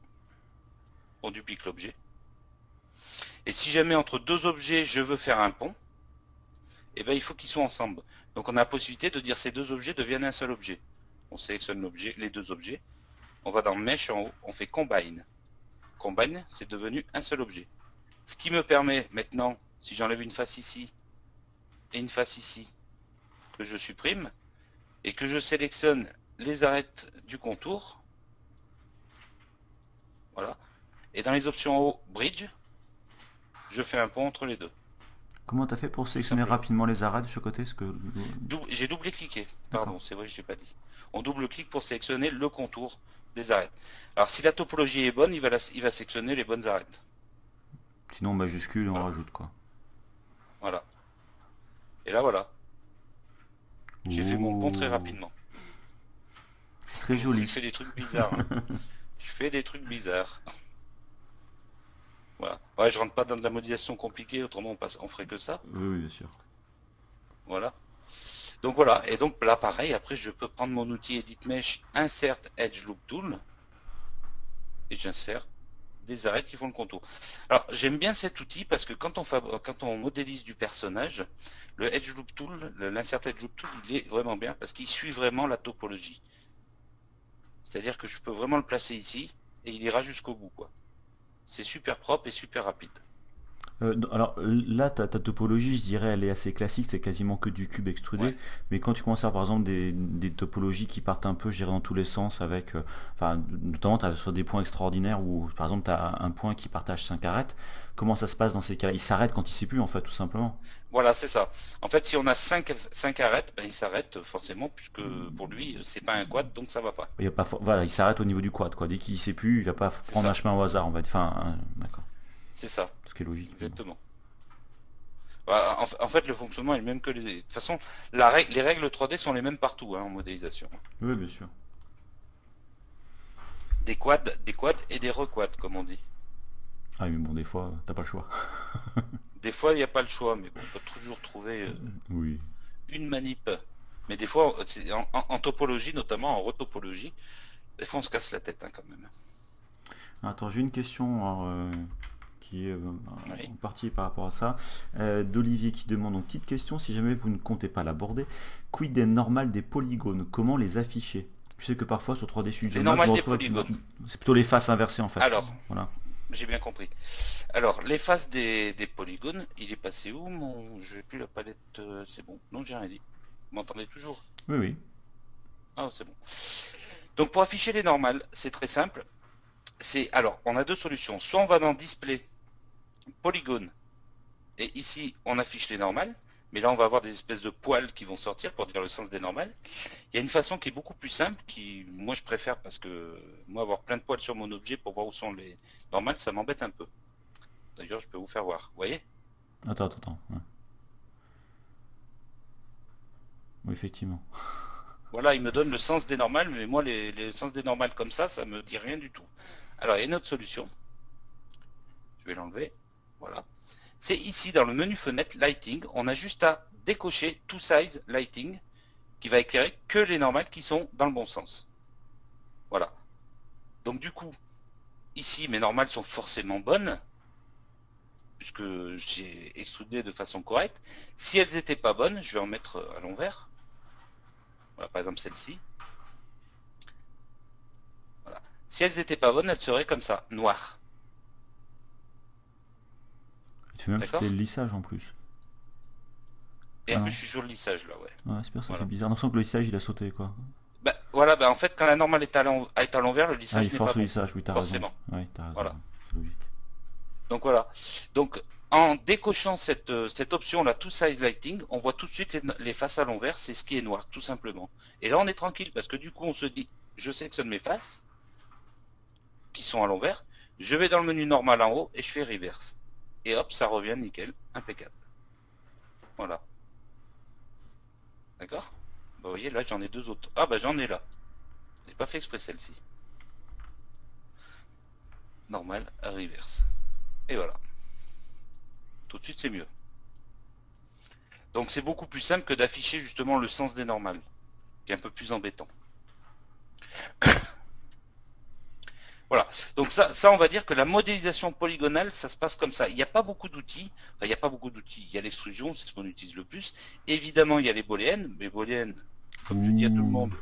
On duplique l'objet. Et si jamais entre deux objets je veux faire un pont, eh bien il faut qu'ils soient ensemble. Donc on a la possibilité de dire ces deux objets deviennent un seul objet. On sélectionne l'objet, les deux objets. On va dans Mesh en haut, on fait Combine. Combine, c'est devenu un seul objet. Ce qui me permet maintenant, si j'enlève une face ici et une face ici, que je supprime, et que je sélectionne les arêtes du contour, voilà, et dans les options en haut, Bridge, je fais un pont entre les deux. Comment t'as fait pour sélectionner rapidement les arêtes de ce côté? J'ai double-cliqué, pardon, c'est vrai, je ne l'ai pas dit. On double-clique pour sélectionner le contour des arêtes. Alors si la topologie est bonne, il va sélectionner les bonnes arêtes. Sinon majuscule, on Voilà. rajoute quoi. Voilà. Et là, voilà. J'ai fait mon pont très rapidement. C'est très joli. Je fais des trucs bizarres. Hein. Je fais des trucs bizarres. Voilà. Ouais, je rentre pas dans de la modélisation compliquée, autrement on ferait que ça. Oui, oui, bien sûr. Voilà. Donc voilà. Et donc là, pareil, après je peux prendre mon outil Edit Mesh, Insert Edge Loop Tool, et j'insère des arêtes qui font le contour. Alors j'aime bien cet outil parce que quand on modélise du personnage, le Edge Loop Tool, l'Insert Edge Loop Tool, il est vraiment bien parce qu'il suit vraiment la topologie. C'est-à-dire que je peux vraiment le placer ici et il ira jusqu'au bout, quoi. C'est super propre et super rapide. Alors là, ta topologie, je dirais, elle est assez classique, c'est quasiment que du cube extrudé. Ouais. Mais quand tu commences à avoir, par exemple, des topologies qui partent un peu, je dirais, dans tous les sens, avec, enfin, notamment, tu as sur des points extraordinaires où, par exemple, tu as un point qui partage 5 arêtes. Comment ça se passe dans ces cas-là? Il s'arrête quand il sait plus, en fait, tout simplement. Voilà, c'est ça. En fait, si on a cinq arêtes, ben, il s'arrête forcément puisque pour lui, c'est pas un quad, donc ça va pas. Il y a pas, voilà, il s'arrête au niveau du quad, quoi. Dès qu'il sait plus, il va pas C'est prendre un ça. chemin au hasard, on va dire. Enfin, d'accord. C'est ça. Ce qui est logique. Mais bon. Exactement. Bah, en fait, le fonctionnement est le même que les... De toute façon, les règles 3D sont les mêmes partout hein, en modélisation. Oui, bien sûr. Des quads et des requads, comme on dit. Ah, mais bon, des fois, t'as pas le choix. Des fois, il n'y a pas le choix, mais bon, on peut toujours trouver Oui. une manip. Mais des fois, en topologie, notamment en retopologie, des fois on se casse la tête hein, quand même. Attends, j'ai une question alors, qui est Oui. en partie par rapport à ça. D'Olivier qui demande, donc petite question, si jamais vous ne comptez pas l'aborder, quid des normales des polygones? Comment les afficher? Je sais que parfois sur 3D Les Studio Max, je normales me des retrouve avec polygones. c'est plutôt les faces inversées en fait. Alors, Voilà. j'ai bien compris. Alors, les faces des polygones, il est passé où mon... Je n'ai plus la palette, c'est bon. Non, j'ai rien dit. Vous m'entendez toujours? Oui, oui. Ah, c'est bon. Donc pour afficher les normales, c'est très simple. Alors, on a deux solutions. Soit on va dans Display, Polygone, et ici on affiche les normales, mais là on va avoir des espèces de poils qui vont sortir pour dire le sens des normales. Il y a une façon qui est beaucoup plus simple, qui moi je préfère parce que moi avoir plein de poils sur mon objet pour voir où sont les normales, ça m'embête un peu. D'ailleurs, je peux vous faire voir. Vous voyez? Attends. Ouais. Oui, effectivement. Voilà, il me donne le sens des normales, mais moi les sens des normales comme ça me dit rien du tout. Alors il y a une autre solution. Je vais l'enlever. Voilà. C'est ici dans le menu fenêtre Lighting, on a juste à décocher To Size Lighting qui va éclairer que les normales qui sont dans le bon sens. Voilà. Donc du coup, ici mes normales sont forcément bonnes puisque j'ai extrudé de façon correcte. Si elles n'étaient pas bonnes, je vais en mettre à l'envers. Voilà, par exemple celle-ci. Voilà. Si elles n'étaient pas bonnes, elles seraient comme ça, noires. Il te fait même D'accord? sauter le lissage en plus. Et Ah en non. plus, je suis sur le lissage là, ouais. Ouais, c'est bien, ça Voilà. fait bizarre. J'ai l'impression que le lissage il a sauté quoi. Bah, voilà, bah, en fait, quand la normale est à l'envers, le Ah, lissage il n'est pas force le bon, lissage, oui, t'as raison. forcément. Oui, t'as raison. Voilà. C'est logique. Donc voilà. Donc en décochant cette option là, To Size Lighting, on voit tout de suite les faces à l'envers, c'est ce qui est noir, tout simplement. Et là on est tranquille parce que du coup on se dit, je sélectionne mes faces qui sont à l'envers, je vais dans le menu normal en haut et je fais reverse. Et hop, ça revient nickel, impeccable. Voilà. D'accord? Bah, vous voyez là j'en ai deux autres. Ah bah j'en ai là. J'ai pas fait exprès celle-ci. Normal, reverse. Et voilà. Tout de suite c'est mieux. Donc c'est beaucoup plus simple que d'afficher justement le sens des normales, qui est un peu plus embêtant. Voilà. Donc ça on va dire que la modélisation polygonale, ça se passe comme ça. Il n'y a pas beaucoup d'outils. Enfin, il n'y a pas beaucoup d'outils. Il y a l'extrusion, c'est ce qu'on utilise le plus. Évidemment, il y a les booléennes. Mais booléennes, comme je dis à tout le monde,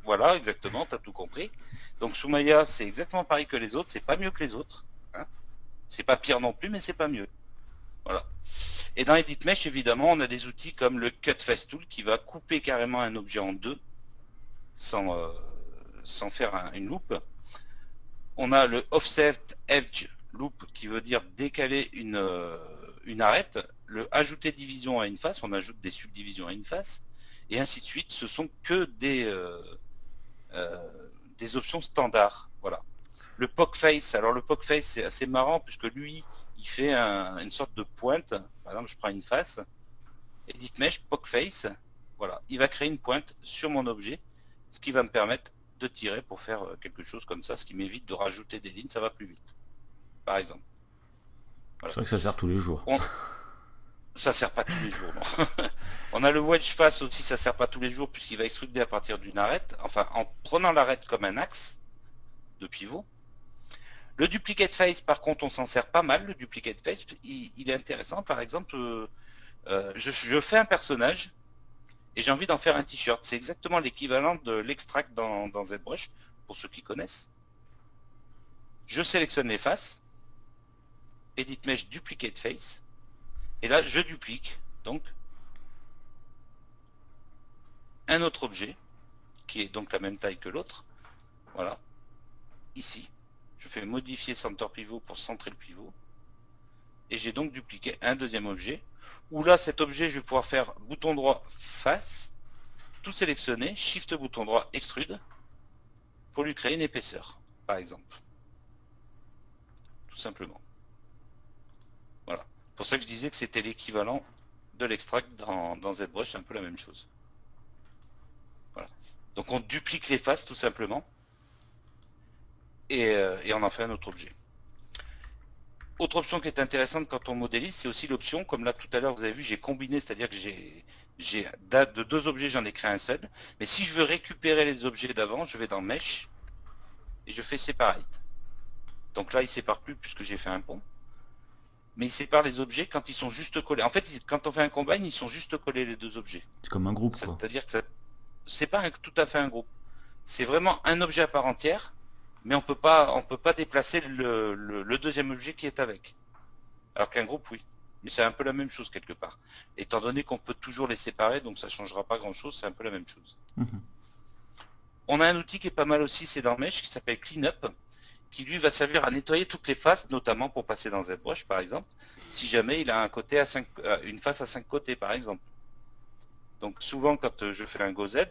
voilà, exactement, tu as tout compris. Donc sous Maya, c'est exactement pareil que les autres. C'est pas mieux que les autres. Hein. C'est pas pire non plus, mais c'est pas mieux. Voilà. Et dans Edit Mesh, évidemment, on a des outils comme le Cut Face Tool qui va couper carrément un objet en deux sans faire une loupe. On a le Offset Edge Loop qui veut dire décaler une arête. Le Ajouter division à une face, on ajoute des subdivisions à une face. Et ainsi de suite. Ce sont que des options standards. Voilà. Le Poke Face, alors le Poke Face c'est assez marrant puisque lui il fait une sorte de pointe. Par exemple, je prends une face, Edit Mesh, Poke Face, voilà, il va créer une pointe sur mon objet, ce qui va me permettre de tirer pour faire quelque chose comme ça, ce qui m'évite de rajouter des lignes, ça va plus vite, par exemple. Voilà. C'est vrai que ça sert tous les jours. Ça sert pas tous les jours, non. On a le Wedge Face aussi, ça sert pas tous les jours puisqu'il va extruder à partir d'une arête, enfin en prenant l'arête comme un axe de pivot. Le duplicate face, par contre, on s'en sert pas mal. Le duplicate face, il est intéressant. Par exemple, je fais un personnage et j'ai envie d'en faire un t-shirt. C'est exactement l'équivalent de l'extract dans ZBrush, pour ceux qui connaissent. Je sélectionne les faces, Edit Mesh, Duplicate Face, et là, je duplique donc un autre objet, qui est donc la même taille que l'autre. Voilà, ici. Je fais modifier Center Pivot pour centrer le pivot. Et j'ai donc dupliqué un deuxième objet, où là, cet objet, je vais pouvoir faire bouton droit face, tout sélectionner, Shift bouton droit extrude, pour lui créer une épaisseur, par exemple. Tout simplement. Voilà. C'est pour ça que je disais que c'était l'équivalent de l'extract dans ZBrush, c'est un peu la même chose. Voilà. Donc on duplique les faces tout simplement et on en fait un autre objet. Autre option qui est intéressante quand on modélise, c'est aussi l'option, comme là tout à l'heure vous avez vu, j'ai combiné, c'est-à-dire que de deux objets, j'en ai créé un seul. Mais si je veux récupérer les objets d'avant, je vais dans Mesh et je fais Separate. Donc là, il ne sépare plus puisque j'ai fait un pont. Mais il sépare les objets quand ils sont juste collés. En fait, quand on fait un combine, ils sont juste collés les deux objets. C'est comme un groupe, quoi. C'est-à-dire que c'est pas tout à fait un groupe. C'est vraiment un objet à part entière, mais on peut pas déplacer le deuxième objet qui est avec. Alors qu'un groupe, oui. Mais c'est un peu la même chose quelque part. Étant donné qu'on peut toujours les séparer, donc ça changera pas grand-chose, c'est un peu la même chose. On a un outil qui est pas mal aussi, c'est dans Mesh, qui s'appelle Cleanup, qui lui va servir à nettoyer toutes les faces, notamment pour passer dans ZBrush par exemple, si jamais il a une face à 5 côtés par exemple. Donc souvent quand je fais un GoZ,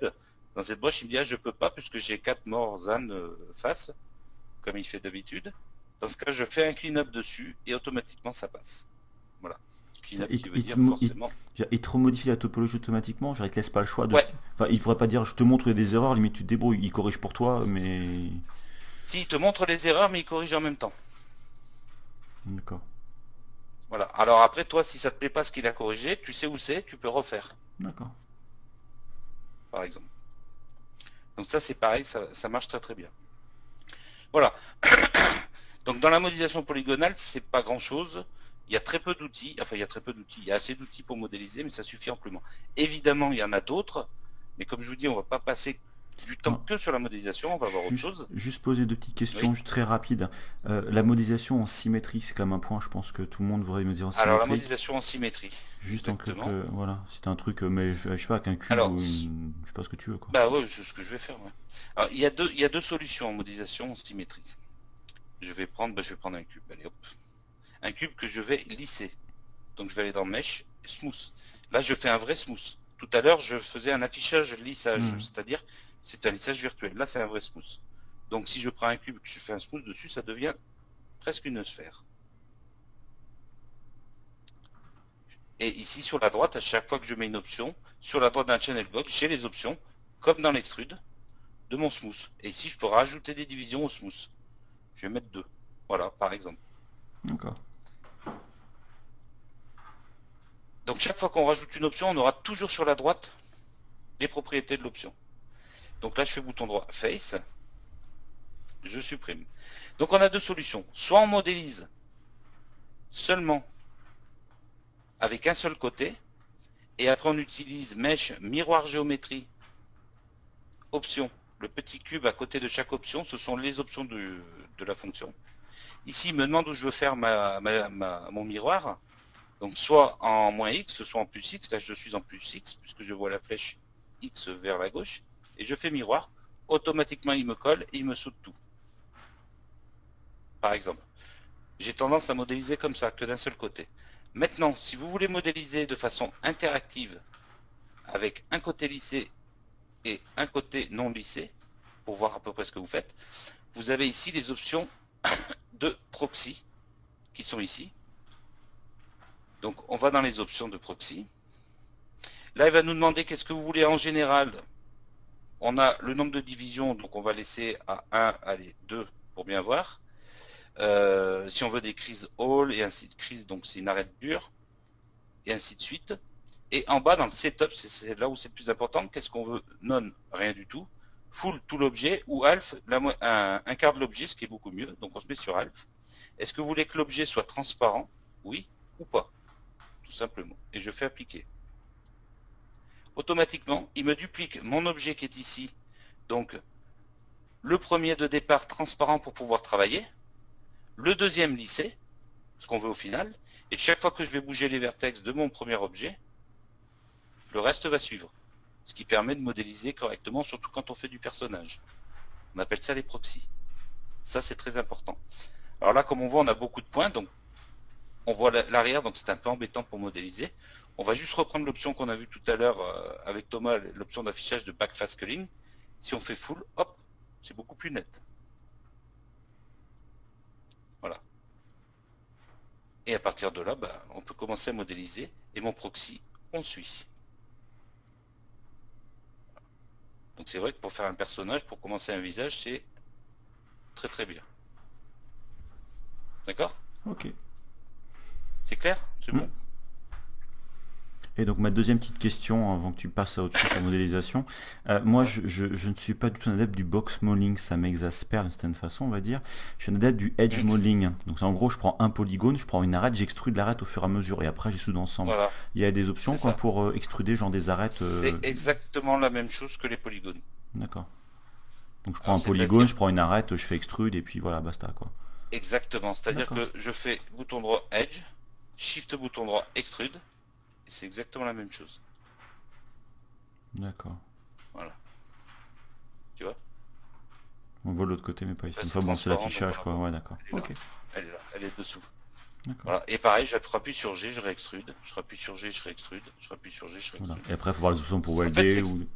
dans ZBrush il me dit ah, je peux pas puisque j'ai 4 more than faces, comme il fait d'habitude. Dans ce cas je fais un clean-up dessus et automatiquement ça passe. Voilà. Clean-up qui veut dire forcément... Il te remodifie la topologie automatiquement, genre il te laisse pas le choix de... Ouais. Enfin, il pourrait pas dire je te montre des erreurs, limite tu te débrouilles, il corrige pour toi, mais... Si, il te montre les erreurs, mais il corrige en même temps. D'accord. Voilà. Alors après, toi, si ça te plaît pas ce qu'il a corrigé, tu sais où c'est, tu peux refaire. D'accord. Par exemple. Donc ça, c'est pareil, ça marche très très bien. Voilà. Donc dans la modélisation polygonale, c'est pas grand-chose. Il y a très peu d'outils. Enfin, il y a très peu d'outils. Il y a assez d'outils pour modéliser, mais ça suffit amplement. Évidemment, il y en a d'autres. Mais comme je vous dis, on va pas passer du temps que sur la modélisation, on va voir autre chose. Juste poser deux petites questions, juste très rapides. La modélisation en symétrie, c'est quand même un point, je pense que tout le monde voudrait modéliser en symétrie. Alors la modélisation en symétrie. Juste en quelque, voilà, c'est un truc, mais je sais pas, qu'un cube ou je sais pas ce que tu veux, quoi. Bah ouais, c'est ce que je vais faire. Ouais. Alors il y a deux solutions en modélisation en symétrie. Je vais prendre un cube, allez hop. Un cube que je vais lisser. Donc je vais aller dans Mesh, Smooth. Là je fais un vrai smooth. Tout à l'heure je faisais un affichage lissage, c'est-à-dire c'est un lissage virtuel. Là c'est un vrai smooth. Donc si je prends un cube et que je fais un smooth dessus, ça devient presque une sphère. Et ici sur la droite, à chaque fois que je mets une option, sur la droite d'un channel box, j'ai les options, comme dans l'extrude, de mon smooth. Et ici je peux rajouter des divisions au smooth. Je vais mettre 2. Voilà, par exemple. D'accord. Donc chaque fois qu'on rajoute une option, on aura toujours sur la droite les propriétés de l'option. Donc là je fais bouton droit Face, je supprime. Donc on a deux solutions. Soit on modélise seulement avec un seul côté, et après on utilise Mesh, miroir géométrie, option. Le petit cube à côté de chaque option, ce sont les options de la fonction. Ici il me demande où je veux faire mon miroir. Donc soit en moins X, soit en plus X. Là je suis en plus X puisque je vois la flèche X vers la gauche. Et je fais miroir. Automatiquement il me colle et il me saute tout. Par exemple. J'ai tendance à modéliser comme ça, que d'un seul côté. Maintenant, si vous voulez modéliser de façon interactive, avec un côté lissé et un côté non lissé, pour voir à peu près ce que vous faites, vous avez ici les options de proxy, qui sont ici. Donc on va dans les options de proxy. Là il va nous demander qu'est-ce que vous voulez en général. On a le nombre de divisions, donc on va laisser à 1, allez, 2 pour bien voir. Si on veut des crises all et ainsi de crises, donc c'est une arête dure, et ainsi de suite. Et en bas dans le setup, c'est là où c'est le plus important, qu'est-ce qu'on veut? Non, rien du tout. full tout l'objet ou half un quart de l'objet, ce qui est beaucoup mieux. Donc on se met sur half. Est-ce que vous voulez que l'objet soit transparent? Oui ou pas? Tout simplement. Et je fais appliquer. Automatiquement, il me duplique mon objet qui est ici. Donc le premier de départ transparent pour pouvoir travailler. Le deuxième lissé, ce qu'on veut au final. Et chaque fois que je vais bouger les vertex de mon premier objet, le reste va suivre. Ce qui permet de modéliser correctement, surtout quand on fait du personnage. On appelle ça les proxys. Ça, c'est très important. Alors là, comme on voit, on a beaucoup de points, donc on voit l'arrière, donc c'est un peu embêtant pour modéliser. On va juste reprendre l'option qu'on a vue tout à l'heure avec Thomas, l'option d'affichage de backface culling. Si on fait full, hop, c'est beaucoup plus net. Voilà. Et à partir de là, on peut commencer à modéliser, et mon proxy, on suit. Donc c'est vrai que pour faire un personnage, pour commencer un visage, c'est très très bien. D'accord? Ok. C'est clair? C'est bon? Et donc ma deuxième petite question, avant que tu passes à autre chose sur la modélisation, moi Ouais. je ne suis pas du tout un adepte du box modeling, ça m'exaspère d'une certaine façon on va dire. Je suis un adepte du edge modeling. Donc en gros je prends un polygone, je prends une arête, j'extrude l'arête au fur et à mesure et après j'extrude ensemble. Voilà, Il y a des options c'est quoi ça. pour extruder genre des arêtes. C'est exactement la même chose que les polygones. D'accord. Donc je prends Alors un polygone, c'est-à-dire je prends une arête, je fais extrude et puis voilà basta quoi. exactement, c'est-à-dire D'accord. que je fais bouton droit Edge, Shift bouton droit Extrude, et c'est exactement la même chose. D'accord. Voilà, tu vois. On voit de l'autre côté mais pas ici. Là c'est Enfin bon c'est transparent, donc l'affichage on la quoi, voit. ouais d'accord. Elle est là, Ok. elle est là, elle est dessous. D'accord. Voilà, et pareil, j'appuie sur G, je réextrude, je rappuie sur G, je réextrude, je rappuie sur G, je Voilà. réextrude. Et après il faut voir les options pour En fait, welder ou.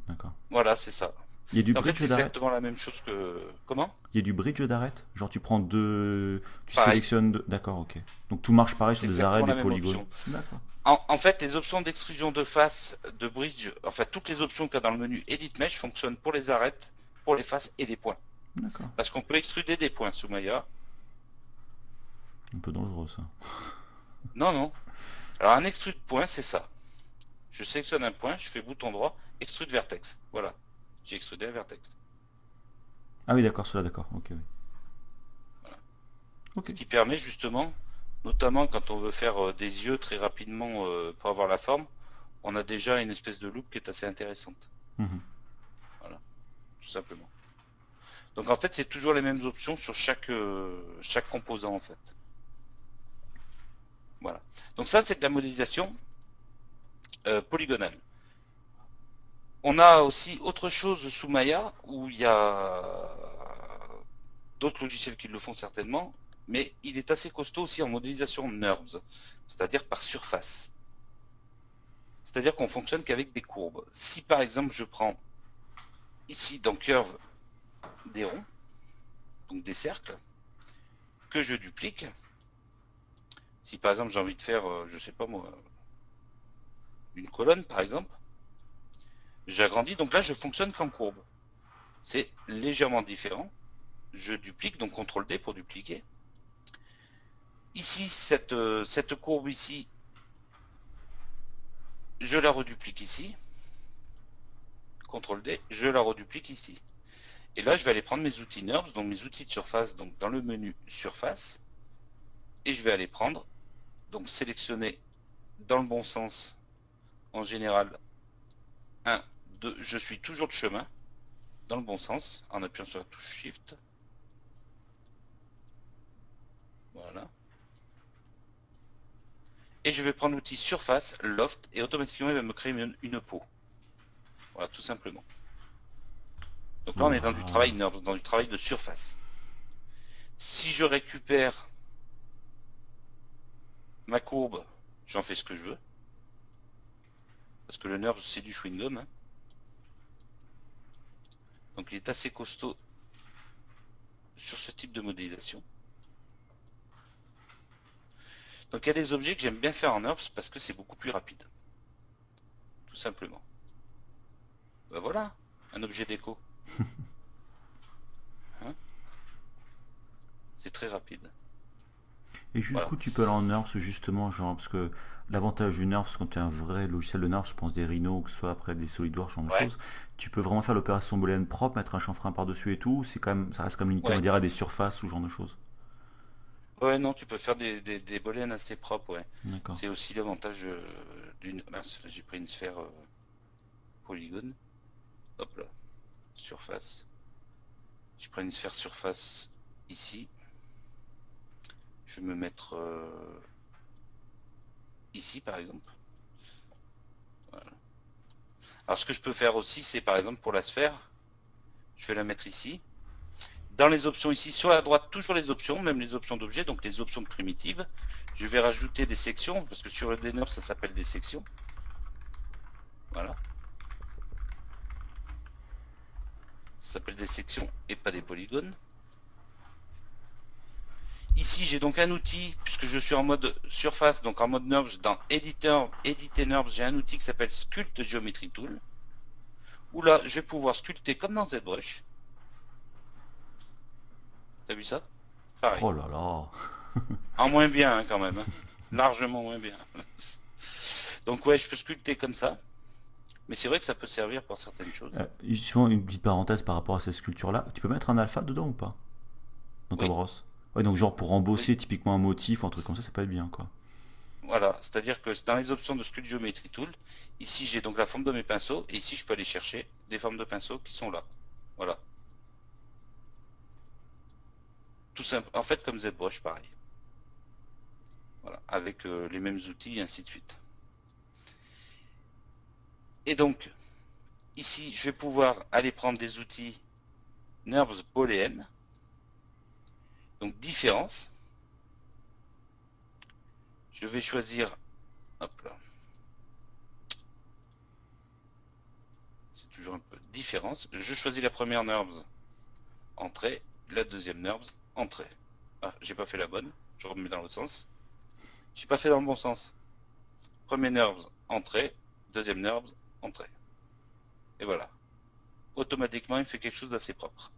D'accord. voilà, c'est ça. Il y a du En fait, bridge c'est d'arête. exactement la même chose que... Comment? Il y a du bridge d'arête. Genre tu prends deux. Tu Pareil, sélectionnes deux. D'accord, ok. Donc tout marche pareil sur c'est des arêtes, exactement des la même polygones. option. D'accord. En fait, les options d'extrusion de face, de bridge, en fait, toutes les options qu'il y a dans le menu Edit Mesh fonctionnent pour les arêtes, pour les faces et les points. D'accord. Parce qu'on peut extruder des points sous Maya. Un peu dangereux ça. Non, non. Alors un extrude point, c'est ça. Je sélectionne un point, je fais bouton droit, extrude vertex. Voilà. J'ai extrudé un vertex. Ah oui d'accord, cela d'accord. Ok, oui. Voilà. Ok. Ce qui permet justement, notamment quand on veut faire des yeux très rapidement pour avoir la forme, on a déjà une espèce de loupe qui est assez intéressante. Mhm. Voilà. Tout simplement. Donc en fait, c'est toujours les mêmes options sur chaque composant en fait. Voilà. Donc ça, c'est de la modélisation polygonale. On a aussi autre chose sous Maya où il y a d'autres logiciels qui le font certainement, mais il est assez costaud aussi en modélisation NURBS, c'est-à-dire par surface. C'est-à-dire qu'on fonctionne qu'avec des courbes. Si par exemple je prends ici dans Curve des ronds, donc des cercles, que je duplique, si par exemple j'ai envie de faire, je sais pas moi, une colonne par exemple, j'agrandis, donc là je fonctionne qu'en courbe. C'est légèrement différent. Je duplique, donc CTRL D pour dupliquer. Ici, cette courbe ici, je la reduplique ici. CTRL D, je la reduplique ici. Et là, je vais aller prendre mes outils NURBS, donc mes outils de surface, donc dans le menu surface. Et je vais aller prendre, donc sélectionner dans le bon sens, en général, 1, 2, je suis toujours de chemin, dans le bon sens, en appuyant sur la touche Shift. Voilà. Et je vais prendre l'outil surface, loft, et automatiquement il va me créer une peau. Voilà, tout simplement. Donc là on est dans du travail NURBS, dans du travail de surface. Si je récupère ma courbe, j'en fais ce que je veux. Parce que le NURBS c'est du chewing-gum. Hein. Donc il est assez costaud sur ce type de modélisation. Donc il y a des objets que j'aime bien faire en NURBS parce que c'est beaucoup plus rapide. Tout simplement. Ben voilà, un objet déco. Hein, c'est très rapide. Et Voilà. jusqu'où tu peux aller en NURBS justement, genre, parce que l'avantage du NURBS, quand tu as un vrai logiciel de NURBS, je pense des Rhino, que ce soit après des SolidWorks, ce genre de Ouais, choses, tu peux vraiment faire l'opération booléenne propre, mettre un chanfrein par-dessus et tout, c'est quand même, ça reste comme limité, on ouais. dirait à des surfaces ou ce genre de choses. Ouais, non, tu peux faire des booléennes assez propres, ouais. D'accord. C'est aussi l'avantage d'une... Mince, j'ai pris une sphère polygone. Hop là, surface. Je prends une sphère surface ici. Je vais me mettre ici, par exemple. Voilà. Alors, ce que je peux faire aussi, c'est par exemple pour la sphère, je vais la mettre ici. Dans les options ici, sur la droite, toujours les options, même les options d'objet, donc les options de primitives. Je vais rajouter des sections, parce que sur le DNORB, ça s'appelle des sections. Voilà. Ça s'appelle des sections et pas des polygones. Ici, j'ai donc un outil, puisque je suis en mode surface, donc en mode NURBS, dans Editor, Editer NURBS, j'ai un outil qui s'appelle Sculpt Geometry Tool, où là, je vais pouvoir sculpter comme dans ZBrush. T'as vu ça? Pareil. Oh là là. En moins bien, hein, quand même. Hein. Largement moins bien. Donc ouais, je peux sculpter comme ça. Mais c'est vrai que ça peut servir pour certaines choses. Justement, une petite parenthèse par rapport à cette sculpture-là, tu peux mettre un alpha dedans ou pas? Dans ta Oui, brosse? Ouais, donc genre pour oui. embosser typiquement un motif ou un truc comme ça peut être bien, quoi. Voilà. C'est-à-dire que dans les options de Sculpt Geometry Tool, ici j'ai donc la forme de mes pinceaux, et ici je peux aller chercher des formes de pinceaux qui sont là. Voilà. Tout simple. En fait, comme ZBrush, pareil. Voilà. Avec les mêmes outils et ainsi de suite. Et donc, ici, je vais pouvoir aller prendre des outils NURBS booléennes. Donc, différence. Je vais choisir, hop là, c'est toujours un peu différence. Je choisis la première NURBS, entrée, la deuxième NURBS, entrée. Ah, j'ai pas fait la bonne, je remets dans l'autre sens. J'ai pas fait dans le bon sens. Premier NURBS, entrée, deuxième NURBS, entrée. Et voilà. Automatiquement, il fait quelque chose d'assez propre.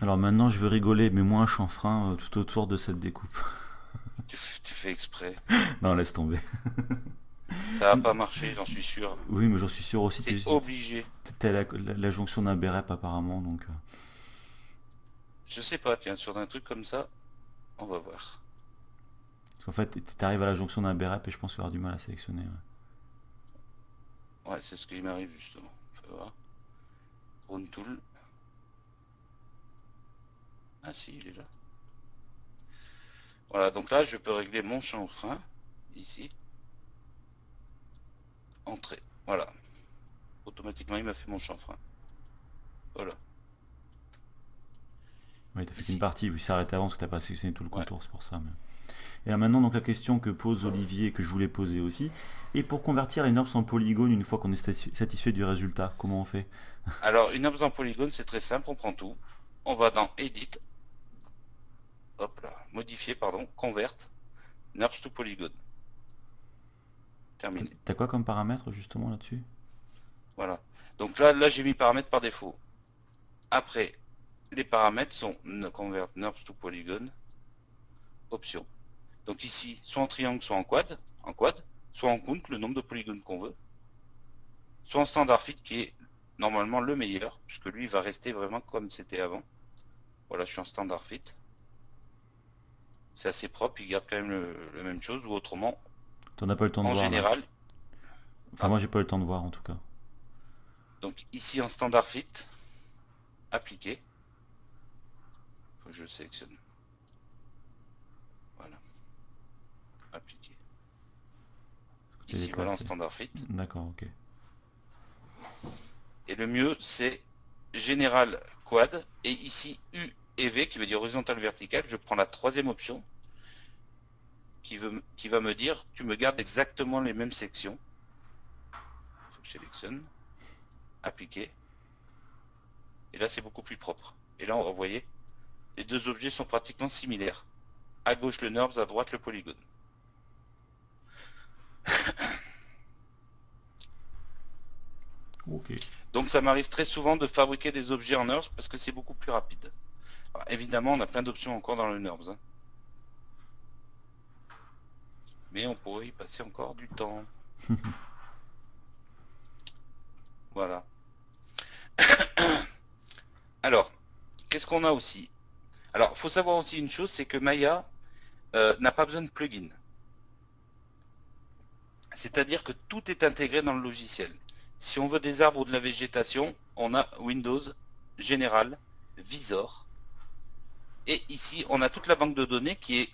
Alors maintenant, je veux rigoler, mais moi un chanfrein tout autour de cette découpe. Tu fais exprès. Non, laisse tomber. Ça va pas marcher, j'en suis sûr. Oui, mais j'en suis sûr aussi, C'est obligé. t'as la jonction d'un BREP apparemment, donc... Je sais pas, tiens, sur un truc comme ça, on va voir. Parce qu'en fait, t'arrives à la jonction d'un BREP et je pense qu'il va avoir du mal à sélectionner. Ouais. Ouais, c'est ce qui m'arrive justement. Faut voir. Rune Tool. Ah si, il est là. Voilà, donc là, je peux régler mon chanfrein. Ici. Entrée. Voilà. Automatiquement, il m'a fait mon chanfrein. Voilà. Oui, t'as fait qu'une Ici. partie, oui, s'est arrêté avant parce que t'as pas sélectionné tout le Ouais. contour, c'est pour ça. Et là maintenant, donc la question que pose Olivier, et que je voulais poser aussi, et pour convertir les NURBS en polygones une fois qu'on est satisfait du résultat, comment on fait? Alors, une option en polygone, c'est très simple, on prend tout. On va dans Edit. Hop là. Modifier, pardon. Convert. NURBS to polygone. Terminé. T'as quoi comme paramètre justement là-dessus? Voilà. Donc là j'ai mis paramètres par défaut. Après, les paramètres sont Convert NURBS to polygone. Option. Donc ici, soit en triangle, soit en quad, soit en count, le nombre de polygones qu'on veut, soit en standard fit qui est normalement le meilleur, puisque lui il va rester vraiment comme c'était avant. Voilà, je suis en standard fit. C'est assez propre, il garde quand même la même chose, ou autrement, T'en as pas eu le temps de en voir là. général, Enfin moi pardon. j'ai pas eu le temps de voir en tout cas. Donc ici en standard fit, appliquer, faut que je le sélectionne. Voilà, appliquer. C'est Ici voilà en déplacé. standard fit. D'accord, ok. Et le mieux c'est général quad, et ici U et V qui veut dire horizontal vertical, je prends la troisième option qui va me dire tu me gardes exactement les mêmes sections. Il faut que je sélectionne, appliquer, et là c'est beaucoup plus propre. Et là vous voyez, les deux objets sont pratiquement similaires. À gauche le NURBS, à droite le polygone. Ok. Donc ça m'arrive très souvent de fabriquer des objets en NURBS parce que c'est beaucoup plus rapide. Alors, évidemment on a plein d'options encore dans le NURBS. Hein. mais on pourrait y passer encore du temps. Voilà. Alors, qu'est-ce qu'on a aussi? Alors, il faut savoir aussi une chose, c'est que Maya n'a pas besoin de plugin. C'est-à-dire que tout est intégré dans le logiciel. Si on veut des arbres ou de la végétation, on a Windows, Général, Visor. Et ici, on a toute la banque de données qui est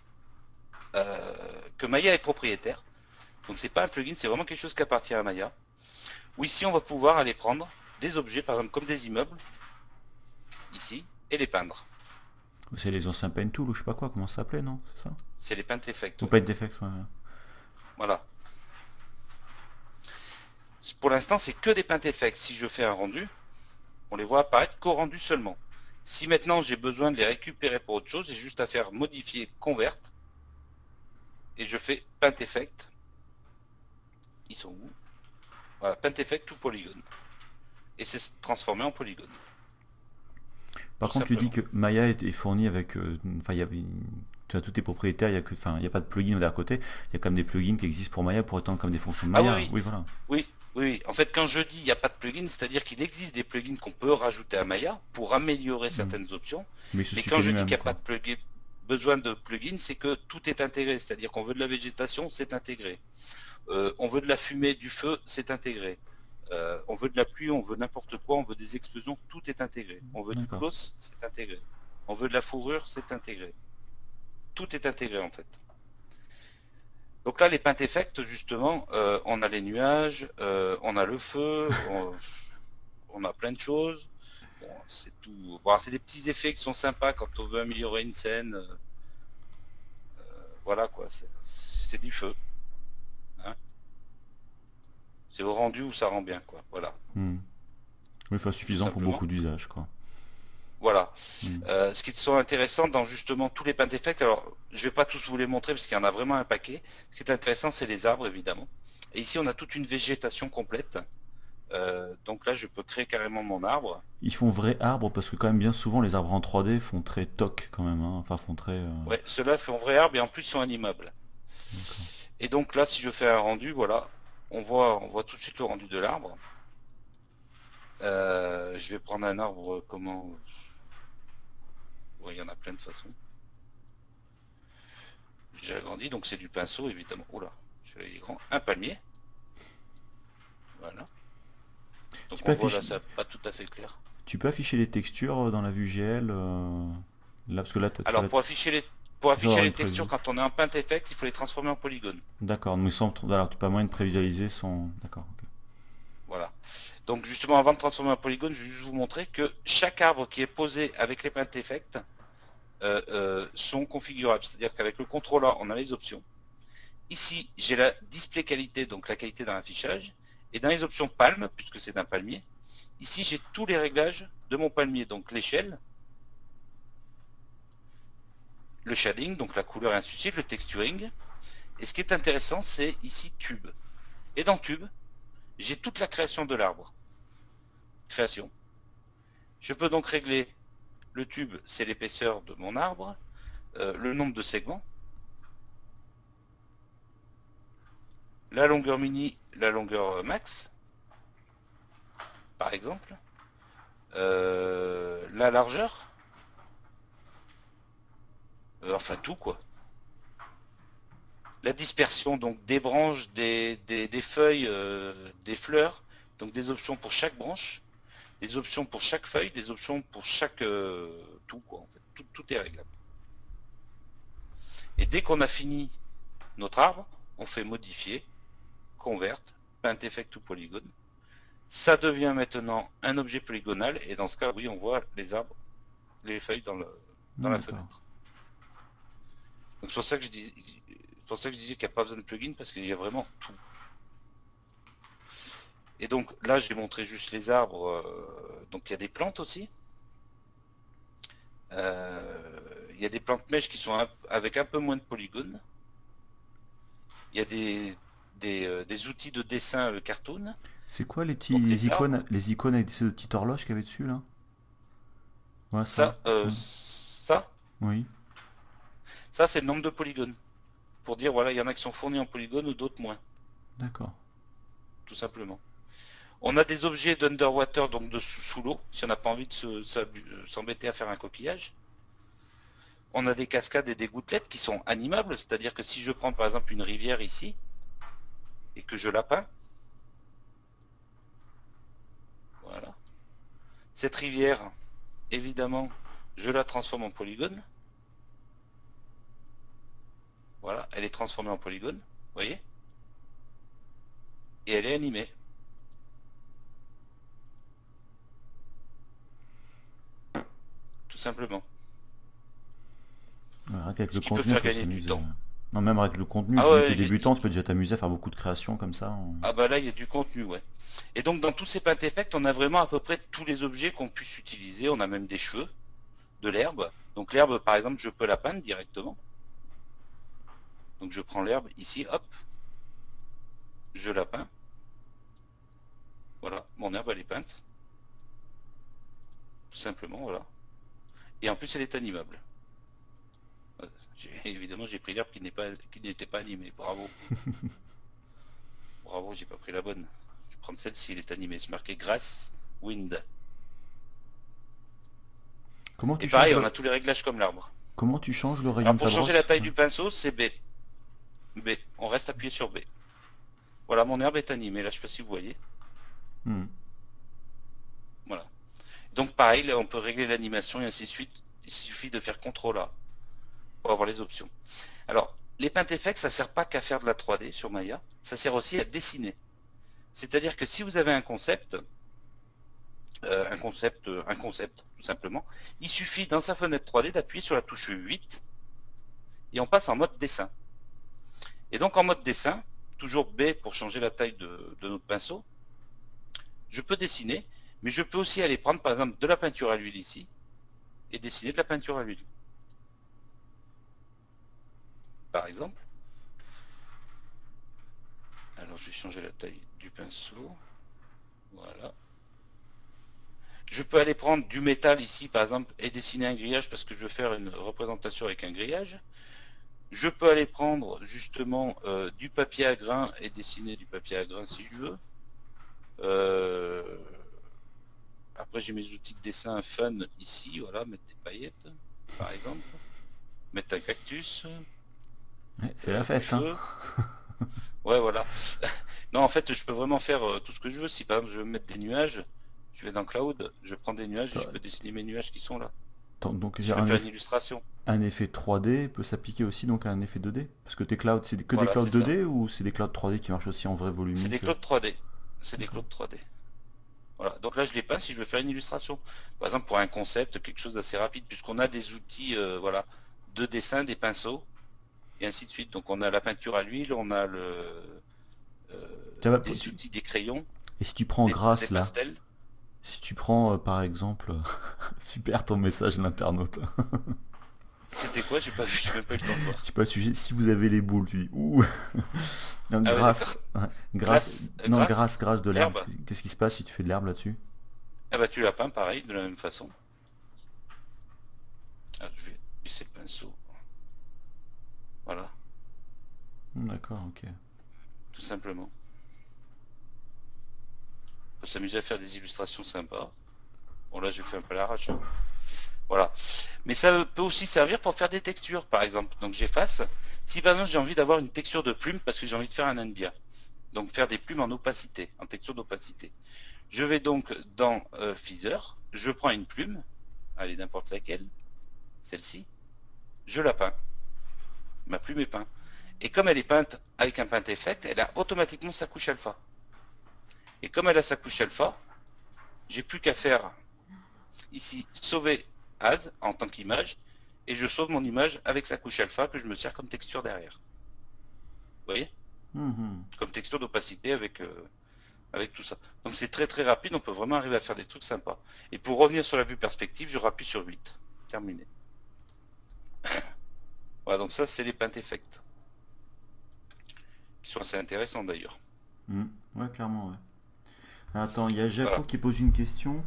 que Maya est propriétaire. Donc c'est pas un plugin, c'est vraiment quelque chose qui appartient à Maya. Où ici, on va pouvoir aller prendre des objets, par exemple comme des immeubles, ici, et les peindre. C'est les anciens Paint Tool ou je sais pas quoi, comment ça s'appelait, non? C'est ça? C'est les Paint Effect. Ou Ouais. Paint Effects, ouais. Voilà. Pour l'instant, c'est que des Paint Effects. Si je fais un rendu, on les voit apparaître qu'au rendu seulement. Si maintenant j'ai besoin de les récupérer pour autre chose, j'ai juste à faire modifier convert et je fais Paint Effect. Ils sont où? Voilà, Paint Effect to polygone. Et c'est transformé en polygone. Par Tout contre, tu dis simplement. que Maya est fourni avec, enfin, tu as tout est propriétaire, il y a que, enfin, il n'y a pas de plugin de l'à côté. Il y a quand même des plugins qui existent pour Maya pour étendre comme des fonctions de Ah oui, Maya. oui, Oui, voilà. oui, oui, oui. En fait, quand je dis il n'y a pas de plugin, c'est-à-dire qu'il existe des plugins qu'on peut rajouter à Maya pour améliorer Hmm. certaines options. Mais il se Mais quand suffit je dis lui-même, qu'il n'y a pas quoi. de plugin, besoin de plugin, c'est que tout est intégré. C'est-à-dire qu'on veut de la végétation, c'est intégré. On veut de la fumée, du feu, c'est intégré. On veut de la pluie, on veut n'importe quoi, on veut des explosions, tout est intégré. On veut du D'accord. clos, c'est intégré. On veut de la fourrure, c'est intégré. Tout est intégré en fait. Donc là, les Paint Effects, justement, on a les nuages, on a le feu, on a plein de choses. Bon, c'est tout. Bon, c'est des petits effets qui sont sympas quand on veut améliorer une scène. Voilà quoi, c'est du feu. Hein. C'est au rendu où ça rend bien, quoi. Voilà, Hmm. Oui, enfin, tout suffisant pour simplement. beaucoup d'usages, quoi. Voilà. Hmm. Ce qui sont intéressant dans justement tous les Paint Effects, alors je vais pas tous vous les montrer parce qu'il y en a vraiment un paquet. Ce qui est intéressant, c'est les arbres évidemment. Et ici, on a toute une végétation complète. Donc là, je peux créer carrément mon arbre. Ils font vrai arbre parce que quand même bien souvent les arbres en 3D font très toc quand même, hein. Enfin, font très. Ouais, ceux-là font vrai arbre et en plus ils sont animables. D'accord. Et donc là, si je fais un rendu, voilà, on voit tout de suite le rendu de l'arbre. Je vais prendre un arbre comment. Ouais, il y en a plein de façons. J'ai agrandi, donc c'est du pinceau évidemment. Oula, celui-là il est grand. Un palmier. Voilà. Donc Tu peux on voit là, afficher, ça pas tout à fait clair. tu peux afficher les textures dans la vue GL là parce que là, Alors pour tu vas afficher avoir les une textures, prévision. quand on est en Paint Effect, il faut les transformer en polygone. D'accord, mais sans, alors tu n'as pas moyen de prévisualiser sans. D'accord. Ok. Voilà. Donc justement, avant de transformer en polygone, je vais juste vous montrer que chaque arbre qui est posé avec les Paint Effect sont configurables. C'est-à-dire qu'avec le contrôleur, on a les options. Ici, j'ai la display qualité, donc la qualité dans l'affichage. Et dans les options palme, puisque c'est un palmier, ici j'ai tous les réglages de mon palmier. Donc l'échelle, le shading, donc la couleur et ainsi de suite, le texturing. Et ce qui est intéressant, c'est ici tube. Et dans tube, j'ai toute la création de l'arbre. Création. Je peux donc régler le tube, c'est l'épaisseur de mon arbre, le nombre de segments, la longueur mini, la longueur max, par exemple, la largeur, enfin tout quoi. La dispersion donc des branches, des feuilles, des fleurs, donc des options pour chaque branche, des options pour chaque feuille, des options pour chaque tout quoi en fait. Tout est réglable. Et dès qu'on a fini notre arbre, on fait modifier, convert, paint effect ou polygone. Ça devient maintenant un objet polygonal et dans ce cas, oui, on voit les arbres, les feuilles dans la D'accord. fenêtre. Donc c'est pour ça que je disais qu'il n'y a pas besoin de plugin parce qu'il y a vraiment tout. Et donc là, j'ai montré juste les arbres. Donc il y a des plantes aussi. Il y a des plantes mèches qui sont avec un peu moins de polygones. Il y a des outils de dessin cartoon. C'est quoi les petits Donc les arbres. les icônes avec ces petites horloges qu'il y avait dessus là? Ouais, ça. Ça, Ouais. ça, Oui. ça c'est le nombre de polygones. pour dire voilà, il y en a qui sont fournis en polygone ou d'autres moins, D'accord. tout simplement. On a des objets d'underwater, donc de sous l'eau, si on n'a pas envie de s'embêter à faire un coquillage. On a des cascades et des gouttelettes qui sont animables, c'est-à-dire que si je prends par exemple une rivière ici, et que je la peins, voilà. Cette rivière, évidemment, je la transforme en polygone. Voilà, elle est transformée en polygone, vous voyez? Et elle est animée. Tout simplement. Ouais, rien qu'avec Ce le qui peut contenu, on faire peut gagner du s'amuser. temps. Non, même avec le contenu, Ah vu que t'es ouais, débutant, tu peux déjà t'amuser à faire beaucoup de créations comme ça. ah bah là, il y a du contenu, ouais. Et donc, dans tous ces Paint Effect, on a vraiment à peu près tous les objets qu'on puisse utiliser. On a même des cheveux, de l'herbe. Donc l'herbe, par exemple, je peux la peindre directement. Donc je prends l'herbe ici, hop, je la peins. Voilà, mon herbe, elle est peinte. Tout simplement, voilà. Et en plus, elle est animable. Évidemment, j'ai pris l'herbe qui n'était pas animée. Bravo. Bravo, j'ai pas pris la bonne. Je vais prendre celle-ci, elle est animée. C'est marqué Grass Wind. Comment Et tu changes pareil, on a tous les réglages comme l'arbre. Comment tu changes le rayon Alors de pour ta changer la brosse? taille du pinceau, c'est B. B. On reste appuyé sur B. Voilà, mon herbe est animée. Là, je sais pas si vous voyez. Hmm. Voilà. Donc pareil, là, on peut régler l'animation et ainsi de suite. Il suffit de faire CTRL A pour avoir les options. Alors, les Paint Effects, ça sert pas qu'à faire de la 3D sur Maya. Ça sert aussi à dessiner. C'est-à-dire que si vous avez un concept, tout simplement, il suffit dans sa fenêtre 3D d'appuyer sur la touche 8 et on passe en mode dessin. Et donc en mode dessin, toujours B pour changer la taille de notre pinceau, je peux dessiner, mais je peux aussi aller prendre par exemple de la peinture à l'huile ici et dessiner de la peinture à l'huile. Par exemple. Alors je vais changer la taille du pinceau. Voilà. Je peux aller prendre du métal ici par exemple et dessiner un grillage parce que je veux faire une représentation avec un grillage. Je peux aller prendre justement du papier à grains et dessiner du papier à grains si je veux. Après j'ai mes outils de dessin fun ici, voilà, mettre des paillettes par exemple, mettre un cactus, Ouais, c'est la des fête, hein. cheveux. Ouais, voilà. Non, en fait, je peux vraiment faire tout ce que je veux. Si par exemple je veux mettre des nuages, je vais dans Cloud, je prends des nuages et je peux dessiner mes nuages qui sont là. Donc Je peux faire une illustration. un effet 3D peut s'appliquer aussi donc à un effet 2D? Parce que tes clouds, c'est que des Voilà, clouds c'est ça. 2D ou c'est des clouds 3D qui marchent aussi en vrai C'est des volumique? clouds 3D. C'est des D'accord. clouds 3D. Voilà. Donc là, je les peins si je veux faire une illustration. Par exemple, pour un concept, quelque chose d'assez rapide, puisqu'on a des outils, voilà, de dessin, des pinceaux, et ainsi de suite. Donc on a la peinture à l'huile, on a Tiens, des outils, des crayons, Et si tu prends des grâce là, pastels. si tu prends par exemple, super ton message l'internaute. C'était quoi? J'ai pas vu, j'ai même pas eu le temps de Je voir. sais pas le sujet, si vous avez les boules, tu dis ouh. Non, Ah ouais, grâce, d'accord. ouais, grâce, Glace, non, grâce, grâce de l'herbe. l'herbe. Qu'est-ce qui se passe si tu fais de l'herbe là-dessus? Ah bah tu la peins pareil, de la même façon. Ah, je vais laisser le pinceau. Voilà, D'accord, ok. tout simplement. On peut s'amuser à faire des illustrations sympas. Bon là je fais un peu l'arrache, hein. Voilà. Mais ça peut aussi servir pour faire des textures, par exemple. Donc j'efface. Si par exemple j'ai envie d'avoir une texture de plume parce que j'ai envie de faire un India. Donc faire des plumes en opacité, en texture d'opacité. Je vais donc dans Feather, je prends une plume, allez n'importe laquelle, celle-ci, je la peins. Ma plume est peinte. Et comme elle est peinte avec un Paint Effect, elle a automatiquement sa couche alpha. Et comme elle a sa couche alpha, j'ai plus qu'à faire ici sauver as en tant qu'image, et je sauve mon image avec sa couche alpha que je me sers comme texture derrière. Vous voyez? Mhm. Comme texture d'opacité avec tout ça. Donc c'est très très rapide, on peut vraiment arriver à faire des trucs sympas. Et pour revenir sur la vue perspective, je rappuie sur 8. Terminé. Voilà, donc ça c'est les Paint Effects. Qui sont assez intéressants d'ailleurs. Ouais, clairement, ouais. Attends, il y a Jaco Voilà. qui pose une question.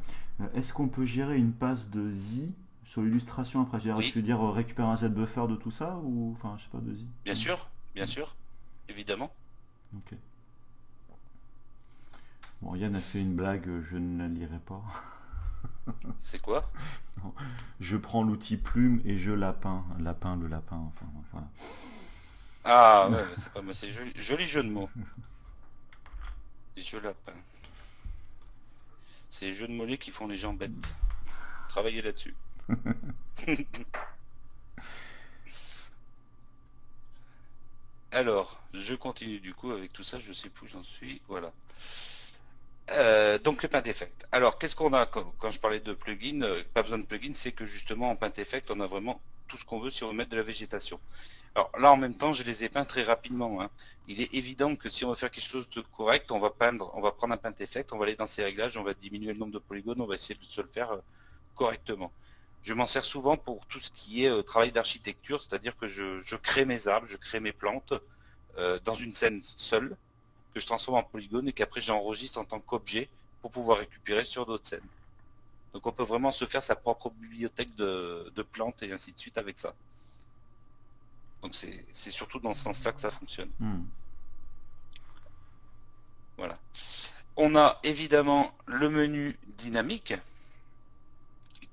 Est-ce qu'on peut gérer une passe de Z sur l'illustration après? Tu Oui, veux dire récupérer un Z buffer de tout ça ou enfin je sais pas de Z. bien sûr. bien sûr, évidemment. Ok. Bon, Yann a fait une blague, je ne la lirai pas. C'est quoi? Non. Je prends l'outil plume et je lapin. Lapin, le lapin, enfin, voilà. Ah ouais, mais c'est pas mal, c'est joli, joli jeu de mots. Les jeux lapins. C'est les jeux de mots qui font les gens bêtes. Travaillez là-dessus. Alors, je continue du coup avec tout ça, je sais plus où j'en suis. Voilà. Donc le Paint Effect. Alors, qu'est-ce qu'on a quand je parlais de plugin, pas besoin de plugin, c'est que justement en Paint Effect, on a vraiment tout ce qu'on veut si on veut mettre de la végétation. Alors là, en même temps, je les ai peints très rapidement, hein. Il est évident que si on veut faire quelque chose de correct, on va prendre un Paint Effect, on va aller dans ses réglages, on va diminuer le nombre de polygones, on va essayer de se le faire correctement. Je m'en sers souvent pour tout ce qui est travail d'architecture, c'est-à-dire que je crée mes arbres, je crée mes plantes dans une scène seule, que je transforme en polygone et qu'après j'enregistre en tant qu'objet pour pouvoir récupérer sur d'autres scènes. Donc on peut vraiment se faire sa propre bibliothèque de plantes et ainsi de suite avec ça. Donc c'est surtout dans ce sens-là que ça fonctionne. Voilà. On a évidemment le menu dynamique,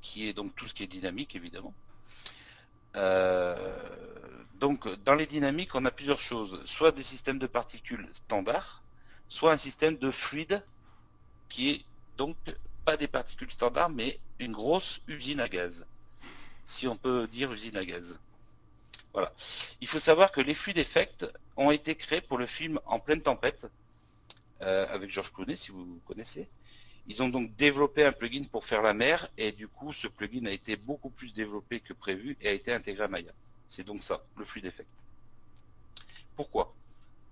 qui est donc tout ce qui est dynamique évidemment. Donc dans les dynamiques, on a plusieurs choses. Soit des systèmes de particules standards, soit un système de fluide qui est donc pas des particules standards, mais une grosse usine à gaz. Si on peut dire usine à gaz. Voilà. Il faut savoir que les fluid effects ont été créés pour le film En pleine tempête, avec George Clooney, si vous connaissez. Ils ont donc développé un plugin pour faire la mer, et du coup, ce plugin a été beaucoup plus développé que prévu et a été intégré à Maya. C'est donc ça, le fluid effect. Pourquoi?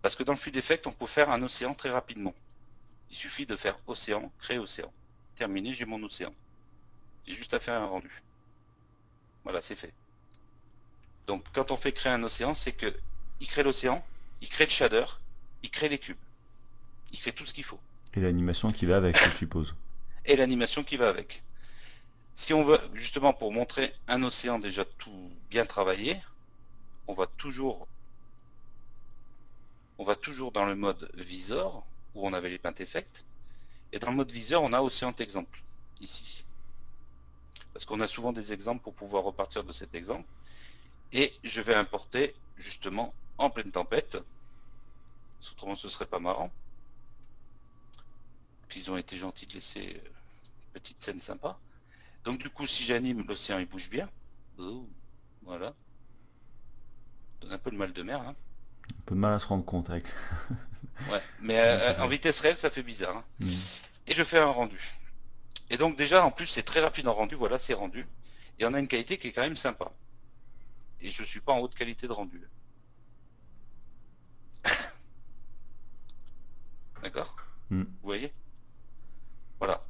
Parce que dans le fluid effect, on peut faire un océan très rapidement. Il suffit de faire océan, créer océan. Terminé, j'ai mon océan. J'ai juste à faire un rendu. Voilà, c'est fait. Donc quand on fait créer un océan, c'est que il crée l'océan, il crée le shader, il crée les cubes. Il crée tout ce qu'il faut. Et l'animation qui va avec, je suppose. Et l'animation qui va avec. Si on veut, justement, pour montrer un océan déjà tout bien travaillé, on va toujours dans le mode visor, où on avait les Paint Effects. Et dans le mode viseur, on a Océan exemple, ici. Parce qu'on a souvent des exemples pour pouvoir repartir de cet exemple. Et je vais importer, justement, En pleine tempête. Autrement, ce serait pas marrant. Puis ils ont été gentils de laisser une petite scène sympa. Donc du coup, si j'anime, l'océan il bouge bien. Oh, voilà. Donne un peu le mal de mer. Hein. Un peu de mal à se rendre compte avec. Ouais, mais en vitesse réelle, ça fait bizarre. Hein. Et je fais un rendu. Et donc déjà, en plus, c'est très rapide en rendu. Voilà, c'est rendu. Et on a une qualité qui est quand même sympa. Et je suis pas en haute qualité de rendu. D'accord? Vous voyez? Voilà.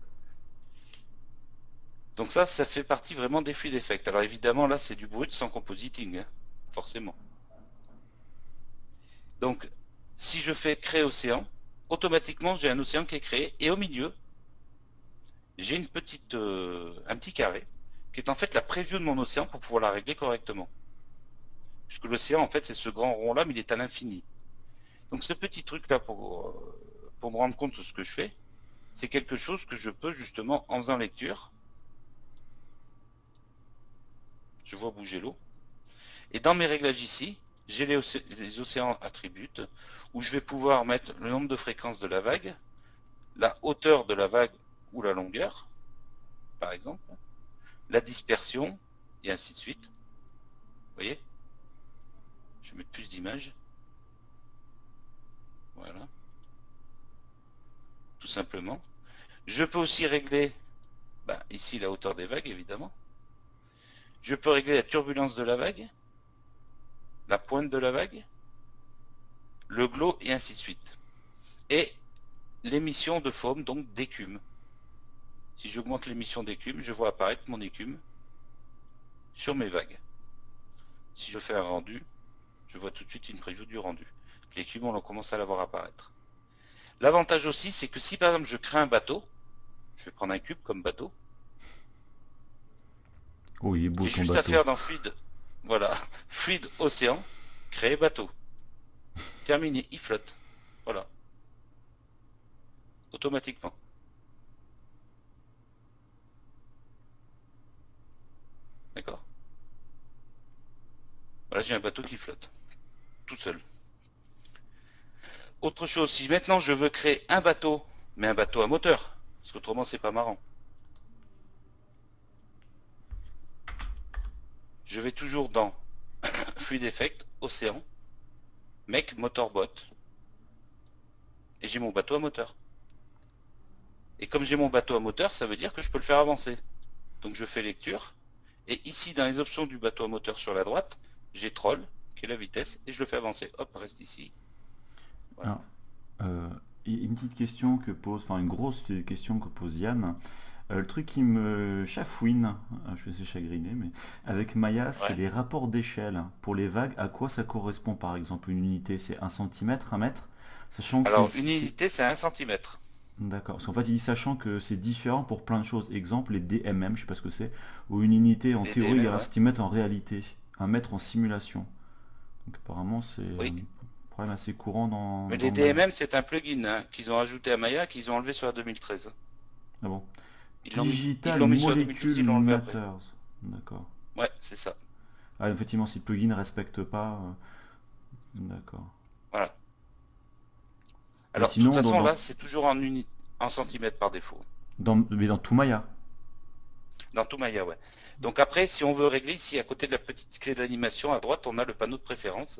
Donc ça fait partie vraiment des fluid effects. Alors évidemment, là, c'est du brut sans compositing, hein, forcément. Donc, si je fais créer océan, automatiquement, j'ai un océan qui est créé. Et au milieu, j'ai un petit carré, qui est en fait la preview de mon océan pour pouvoir la régler correctement. Puisque l'océan, en fait, c'est ce grand rond-là, mais il est à l'infini. Donc ce petit truc-là, pour me rendre compte de ce que je fais, c'est quelque chose que je peux justement, en faisant lecture, je vois bouger l'eau. Et dans mes réglages ici, j'ai les océans attributs, où je vais pouvoir mettre le nombre de fréquences de la vague, la hauteur de la vague ou la longueur, par exemple, la dispersion, et ainsi de suite. Vous voyez? Je vais mettre plus d'images. Voilà. Tout simplement. Je peux aussi régler, ici, la hauteur des vagues, évidemment. Je peux régler la turbulence de la vague, la pointe de la vague, le glow, et ainsi de suite. Et l'émission de foam, donc d'écume. Si j'augmente l'émission d'écume, je vois apparaître mon écume sur mes vagues. Si je fais un rendu, je vois tout de suite une preview du rendu. L'écume, on commence à la voir apparaître. L'avantage aussi, c'est que si par exemple je crée un bateau, je vais prendre un cube comme bateau. Oh, il est beau j'ai ton juste bateau. à faire dans fluide, voilà, fluide océan, créer bateau. terminé, il flotte. Voilà. Automatiquement. D'accord. Voilà, j'ai un bateau qui flotte. Tout seul. Autre chose, si maintenant je veux créer un bateau, mais un bateau à moteur, parce qu'autrement c'est pas marrant. Je vais toujours dans Fluid Effect, Océan, Mec, Motorbot, et j'ai mon bateau à moteur. Et comme j'ai mon bateau à moteur, ça veut dire que je peux le faire avancer. Donc je fais lecture, et ici dans les options du bateau à moteur sur la droite, j'ai Troll, qui est la vitesse, et je le fais avancer. Hop, reste ici. Voilà. Alors, une petite question que pose, enfin une grosse question que pose Yann. Le truc qui me chafouine, je vais essayer de chagriner, mais avec Maya, c'est Ouais. les rapports d'échelle. Pour les vagues, à quoi ça correspond par exemple une unité? C'est 1 cm, 1 mètre? Sachant que Alors, une unité, c'est 1 cm. D'accord. Parce qu'en fait, il dit sachant que c'est différent pour plein de choses. Exemple, les DMM, je sais pas ce que c'est. Ou une unité en Les théorie DMM, et un ouais. centimètre en réalité. 1 mètre en simulation. Donc apparemment, c'est Oui. un problème assez courant Mais dans les Maya. DMM, c'est un plugin hein, qu'ils ont ajouté à Maya, qu'ils ont enlevé sur la 2013. Ah bon. Ils Digital l'ont mis sur la 2012, Molecule ils l'ont enlevé après. Matters. D'accord. Ouais, c'est ça. Ah, effectivement, si le plugin ne respecte pas. D'accord. Voilà. Et Alors, de toute sinon, façon, là, c'est toujours en centimètres par défaut. mais dans tout Maya. Dans tout Maya, ouais. Donc après, si on veut régler ici, à côté de la petite clé d'animation, à droite, on a le panneau de préférence.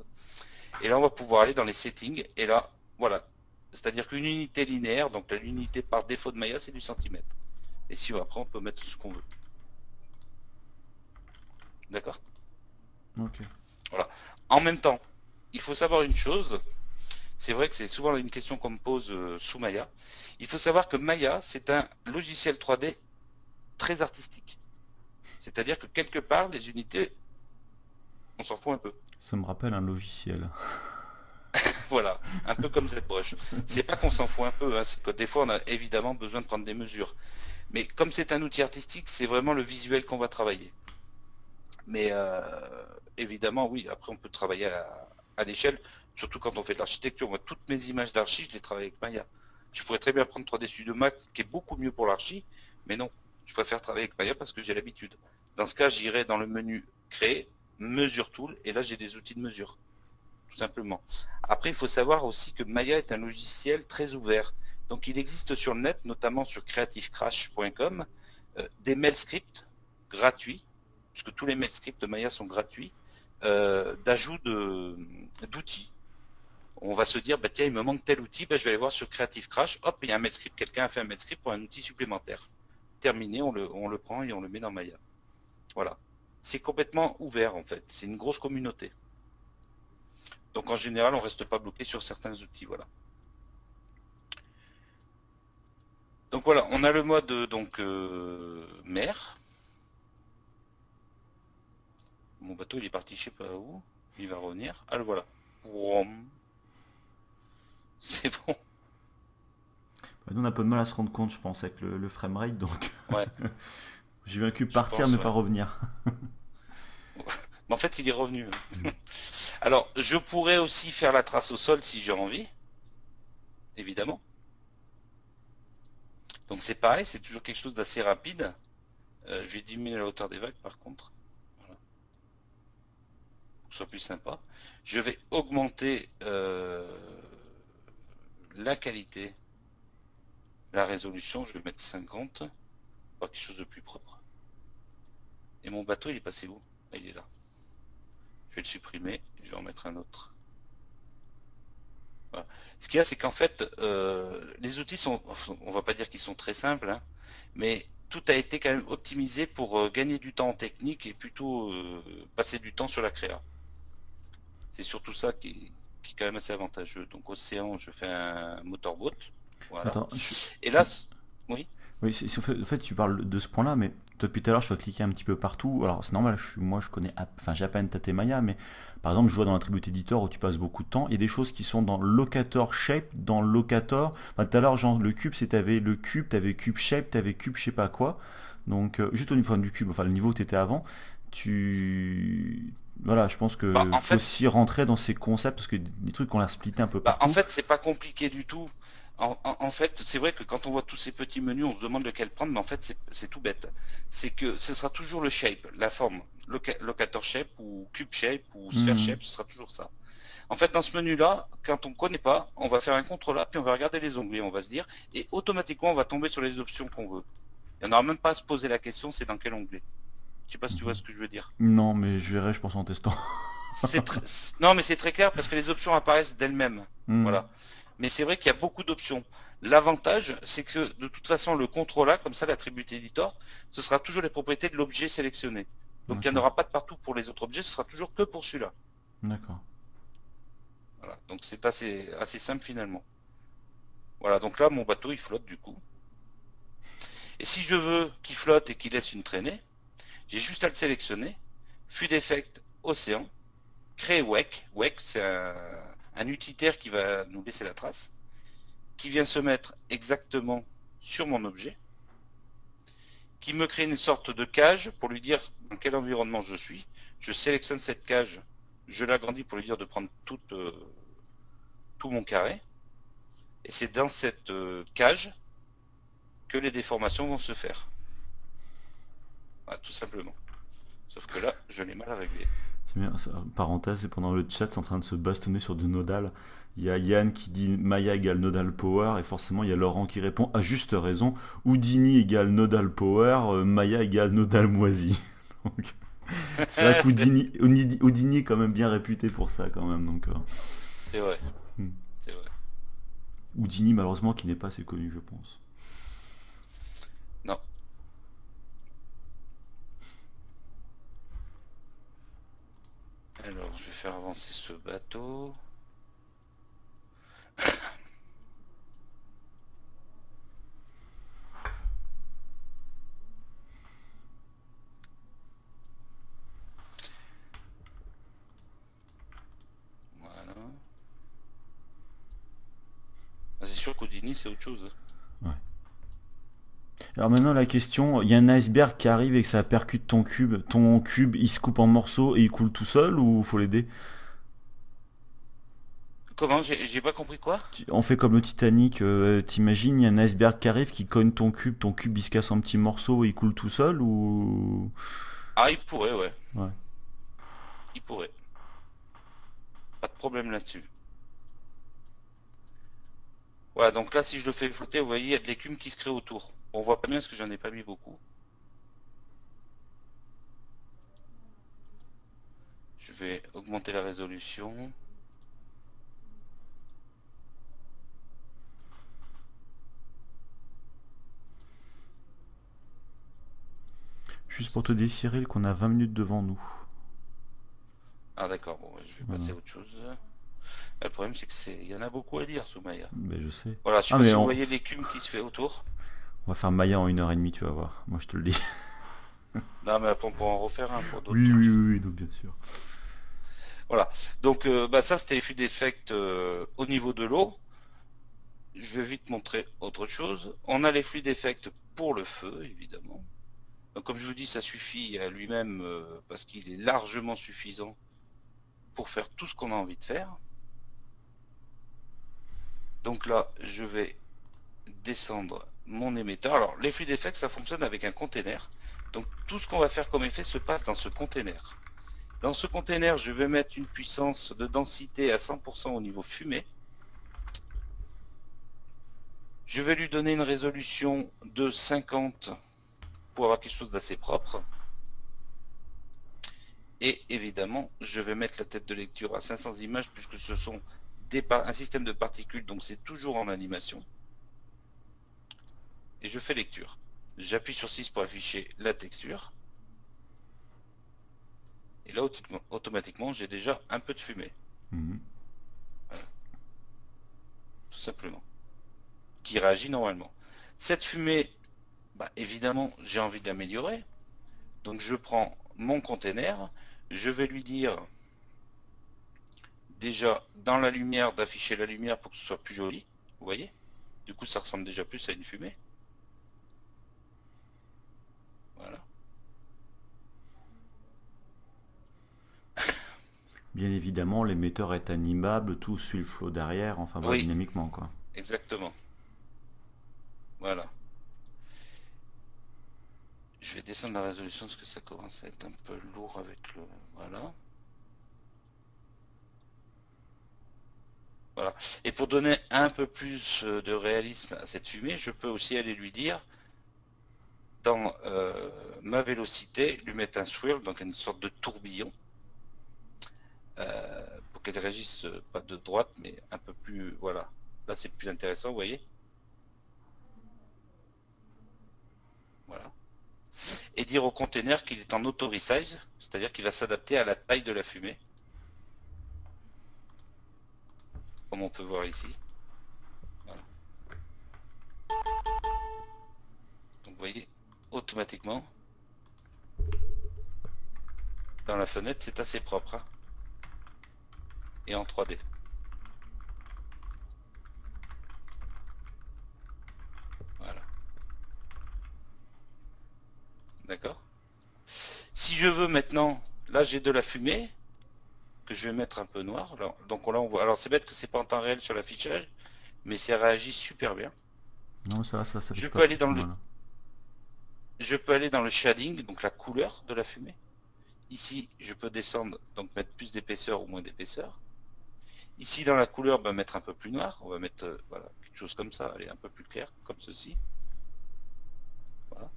Et là, on va pouvoir aller dans les settings. Et là, voilà. C'est-à-dire qu'une unité linéaire, donc l'unité par défaut de Maya, c'est du centimètre. Et si après, on peut mettre ce qu'on veut. D'accord? Ok. Voilà. En même temps, il faut savoir une chose. C'est vrai que c'est souvent une question qu'on me pose sous Maya. Il faut savoir que Maya, c'est un logiciel 3D très artistique. C'est-à-dire que quelque part, les unités, on s'en fout un peu. Ça me rappelle un logiciel. Voilà, un peu comme ZBrush. C'est pas qu'on s'en fout un peu, hein, c'est que des fois on a évidemment besoin de prendre des mesures. Mais comme c'est un outil artistique, c'est vraiment le visuel qu'on va travailler. Mais évidemment, oui, après on peut travailler à l'échelle, surtout quand on fait de l'architecture. Moi, toutes mes images d'archi, je les travaille avec Maya. Je pourrais très bien prendre 3D Studio Max, qui est beaucoup mieux pour l'archi, mais non, je préfère travailler avec Maya parce que j'ai l'habitude. Dans ce cas, j'irai dans le menu Créer, Mesure Tool, et là j'ai des outils de mesure, tout simplement. Après, il faut savoir aussi que Maya est un logiciel très ouvert. Donc il existe sur le net, notamment sur creativecrash.com, des mail scripts gratuits, puisque tous les mail scripts de Maya sont gratuits, d'ajout d'outils. On va se dire, bah, tiens, il me manque tel outil, bah, je vais aller voir sur Creative Crash, hop, il y a un mail script, quelqu'un a fait un mail script pour un outil supplémentaire. Terminé, on le prend et on le met dans Maya. Voilà. C'est complètement ouvert en fait, c'est une grosse communauté. Donc en général, on reste pas bloqué sur certains outils, voilà. Donc voilà, on a le mode donc mer. Mon bateau il est parti je sais pas où, il va revenir. Ah le voilà. Vroom. C'est bon. Bah, nous, on a un peu de mal à se rendre compte, je pense, avec le framerate, donc Ouais, j'ai vu un cube je partir pense, mais ouais. pas revenir. Mais en fait, il est revenu. Mm. Alors, je pourrais aussi faire la trace au sol si j'ai envie, évidemment. Donc c'est pareil, c'est toujours quelque chose d'assez rapide. Je vais diminuer la hauteur des vagues par contre. Voilà. Pour que ce soit plus sympa. Je vais augmenter la qualité, la résolution, je vais mettre 50 pour quelque chose de plus propre. Et mon bateau, il est passé où? Ah, il est là. Je vais le supprimer, je vais en mettre un autre. Voilà. Ce qu'il y a, c'est qu'en fait, les outils sont, on va pas dire qu'ils sont très simples, hein, mais tout a été quand même optimisé pour gagner du temps en technique et plutôt passer du temps sur la créa. C'est surtout ça qui est quand même assez avantageux. Donc Océan, je fais un motorboat, voilà. Attends, Et là, oui, oui, en fait, tu parles de ce point-là, mais toi, depuis tout à l'heure, je dois cliquer un petit peu partout. Alors, c'est normal, moi, je connais, enfin, j'ai à peine tâté Maya, mais par exemple, je vois dans l'attribut editor où tu passes beaucoup de temps, il y a des choses qui sont dans Locator Shape, dans Locator. Enfin, tout à l'heure, genre, le cube, c'est t'avais le cube, t'avais cube shape, t'avais cube, je sais pas quoi. Donc, juste au niveau du cube, enfin, le niveau où tu étais avant, tu. voilà, je pense Bah, que en faut fait, aussi rentrer dans ces concepts parce que des trucs qu'on a splittés un peu Bah, en partout. fait, c'est pas compliqué du tout. En fait, c'est vrai que quand on voit tous ces petits menus, on se demande lequel prendre, mais en fait, c'est tout bête. C'est que ce sera toujours le shape, la forme. Locator shape ou cube shape ou sphere Mhm. shape, ce sera toujours ça. En fait, dans ce menu-là, quand on ne connaît pas, on va faire un contrôle A, puis on va regarder les onglets, on va se dire, et automatiquement, on va tomber sur les options qu'on veut. Et on n'aura même pas à se poser la question, c'est dans quel onglet. Je sais pas si tu vois ce que je veux dire. Non, mais je verrai, je pense, en testant. Non, mais c'est très clair parce que les options apparaissent d'elles-mêmes. Mhm. Voilà. Mais c'est vrai qu'il y a beaucoup d'options. L'avantage, c'est que de toute façon, le contrôle A, comme ça, l'attribut editor, ce sera toujours les propriétés de l'objet sélectionné. Donc il n'y en D'accord, aura pas de partout pour les autres objets, ce sera toujours que pour celui-là. d'accord. Voilà. Donc c'est assez simple finalement. Voilà, donc là, mon bateau, il flotte du coup. Et si je veux qu'il flotte et qu'il laisse une traînée, j'ai juste à le sélectionner. Fluid Effect, Océan, créer wake. Wake, c'est un utilitaire qui va nous laisser la trace, qui vient se mettre exactement sur mon objet, qui me crée une sorte de cage pour lui dire dans quel environnement je suis. Je sélectionne cette cage, je l'agrandis pour lui dire de prendre tout mon carré. Et c'est dans cette cage que les déformations vont se faire. Voilà, tout simplement. Sauf que là, je l'ai mal réglé. C'est bien, parenthèse, et pendant le chat, c'est en train de se bastonner sur du nodal. Il y a Yann qui dit Maya égale nodal power, et forcément il y a Laurent qui répond à juste raison Houdini égale nodal power, Maya égale nodal moisi. Donc, c'est vrai c'est Houdini est quand même bien réputé pour ça quand même. Donc, vrai, hmm. c'est vrai. Houdini malheureusement qui n'est pas assez connu je pense. Non. Alors, je vais faire avancer ce bateau. Voilà. Ah, c'est sûr qu'Houdini, c'est autre chose. Ouais. Alors maintenant la question, il y a un iceberg qui arrive et que ça percute ton cube. Ton cube il se coupe en morceaux et il coule tout seul ou faut l'aider? Comment? J'ai pas compris quoi? On fait comme le Titanic, t'imagines, il y a un iceberg qui arrive qui cogne ton cube il se casse en petits morceaux et il coule tout seul ou... Ah, il pourrait, ouais. Ouais. Il pourrait. Pas de problème là-dessus. Voilà, donc là, si je le fais flotter, vous voyez, il y a de l'écume qui se crée autour. On voit pas bien parce que j'en ai pas mis beaucoup. Je vais augmenter la résolution. Juste pour te dire Cyril qu'on a 20 minutes devant nous. Ah d'accord, bon, je vais Voilà. passer à autre chose. Le problème, c'est que il y en a beaucoup à dire sous Maya. Mais je sais. Voilà, je sais Ah pas mais si vous voyez l'écume qui se fait autour. on va faire Maya en 1h30 tu vas voir. Moi je te le dis. Non, mais après, on pourra en refaire un pour d'autres Oui oui trucs. oui, oui donc bien sûr. Voilà. Donc, bah, ça, c'était les flux d'effect au niveau de l'eau. Je vais vite montrer autre chose. On a les flux d'effect pour le feu, évidemment. Donc, comme je vous dis, ça suffit à lui-même parce qu'il est largement suffisant pour faire tout ce qu'on a envie de faire. Donc là, je vais descendre mon émetteur. Alors, les flux d'effect, ça fonctionne avec un container. Donc, tout ce qu'on va faire comme effet se passe dans ce container. Dans ce container, je vais mettre une puissance de densité à 100% au niveau fumée. Je vais lui donner une résolution de 50 pour avoir quelque chose d'assez propre. Et évidemment, je vais mettre la tête de lecture à 500 images puisque ce sont un système de particules, donc c'est toujours en animation. Et je fais lecture. J'appuie sur 6 pour afficher la texture. Et là, automatiquement, j'ai déjà un peu de fumée. Mhm. Voilà, tout simplement. Qui réagit normalement. Cette fumée, bah, évidemment, j'ai envie de l'améliorer. Donc je prends mon container, je vais lui dire déjà dans la lumière d'afficher la lumière pour que ce soit plus joli. Vous voyez? Du coup, ça ressemble déjà plus à une fumée. Voilà. Bien évidemment, l'émetteur est animable, tout suit le flot derrière, enfin voilà, Oui, dynamiquement quoi. exactement. Voilà. Je vais descendre la résolution parce que ça commence à être un peu lourd avec le... Voilà. Voilà. Et pour donner un peu plus de réalisme à cette fumée, je peux aussi aller lui dire, dans ma vélocité, lui mettre un swirl, donc une sorte de tourbillon, pour qu'elle réagisse pas de droite, mais un peu plus... Voilà. Là, c'est plus intéressant, vous voyez. Voilà. Et dire au container qu'il est en auto resize, c'est-à-dire qu'il va s'adapter à la taille de la fumée, comme on peut voir ici. Voilà. Donc vous voyez, automatiquement, dans la fenêtre, c'est assez propre. Hein, et en 3D. Voilà. D'accord. Si je veux maintenant, là j'ai de la fumée, que je vais mettre un peu noir. Donc là on voit. Alors c'est bête que c'est pas en temps réel sur l'affichage, mais ça réagit super bien. Non, ça Je s'affiche pas peux aller trop dans trop le, mal. je peux aller dans le shading, donc la couleur de la fumée. Ici, je peux descendre, donc mettre plus d'épaisseur ou moins d'épaisseur. Ici, dans la couleur, ben, mettre un peu plus noir. On va mettre voilà, quelque chose comme ça, allez, un peu plus clair, comme ceci. Voilà.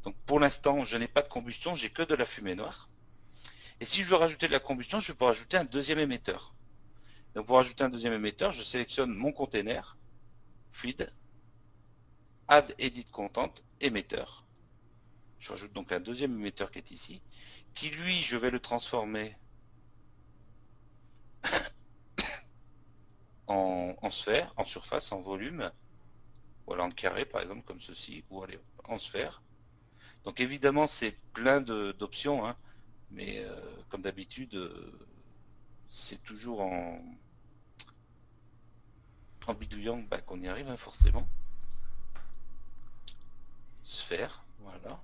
Donc pour l'instant, je n'ai pas de combustion, j'ai que de la fumée noire. Et si je veux rajouter de la combustion, je peux rajouter un deuxième émetteur. Donc pour rajouter un deuxième émetteur, je sélectionne mon container, fluide, add edit content, émetteur. Je rajoute donc un deuxième émetteur qui est ici, qui lui, je vais le transformer en sphère, en surface, en volume, voilà, en carré par exemple, comme ceci, ou allez, en sphère. Donc évidemment, c'est plein d'options, hein, mais comme d'habitude, c'est toujours en bidouillant bah, qu'on y arrive, hein, forcément. Sphère, voilà.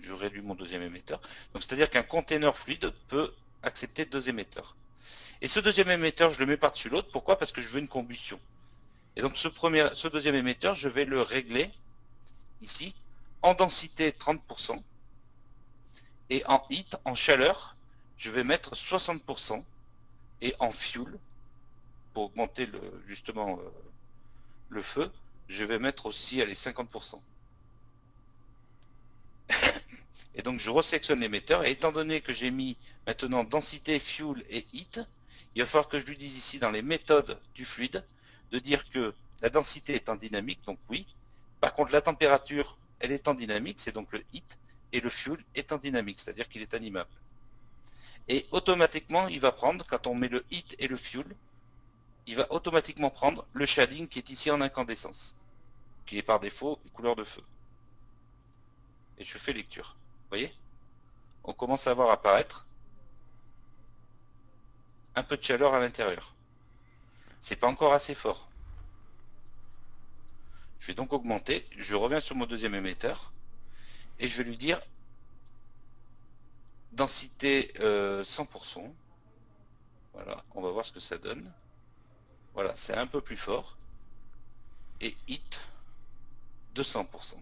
Je réduis mon deuxième émetteur. Donc c'est-à-dire qu'un container fluide peut accepter deux émetteurs. Et ce deuxième émetteur, je le mets par-dessus l'autre. Pourquoi? Parce que je veux une combustion. Et donc ce deuxième émetteur, je vais le régler ici en densité 30% et en heat, en chaleur, je vais mettre 60% et en fuel, pour augmenter justement le feu, je vais mettre aussi allez, 50%. Et donc je resélectionne l'émetteur et étant donné que j'ai mis maintenant densité, fuel et heat, il va falloir que je lui dise ici dans les méthodes du fluide de dire que la densité est en dynamique, donc oui. Par contre la température, elle est en dynamique, c'est donc le heat, et le fuel est en dynamique, c'est-à-dire qu'il est animable. Et automatiquement, il va prendre, quand on met le heat et le fuel, il va automatiquement prendre le shading qui est ici en incandescence, qui est par défaut couleur de feu. Et je fais lecture. Vous voyez? On commence à voir apparaître un peu de chaleur à l'intérieur. C'est pas encore assez fort. Je vais donc augmenter. Je reviens sur mon deuxième émetteur et je vais lui dire densité 100%. Voilà, on va voir ce que ça donne. Voilà, c'est un peu plus fort. Et hit 200%.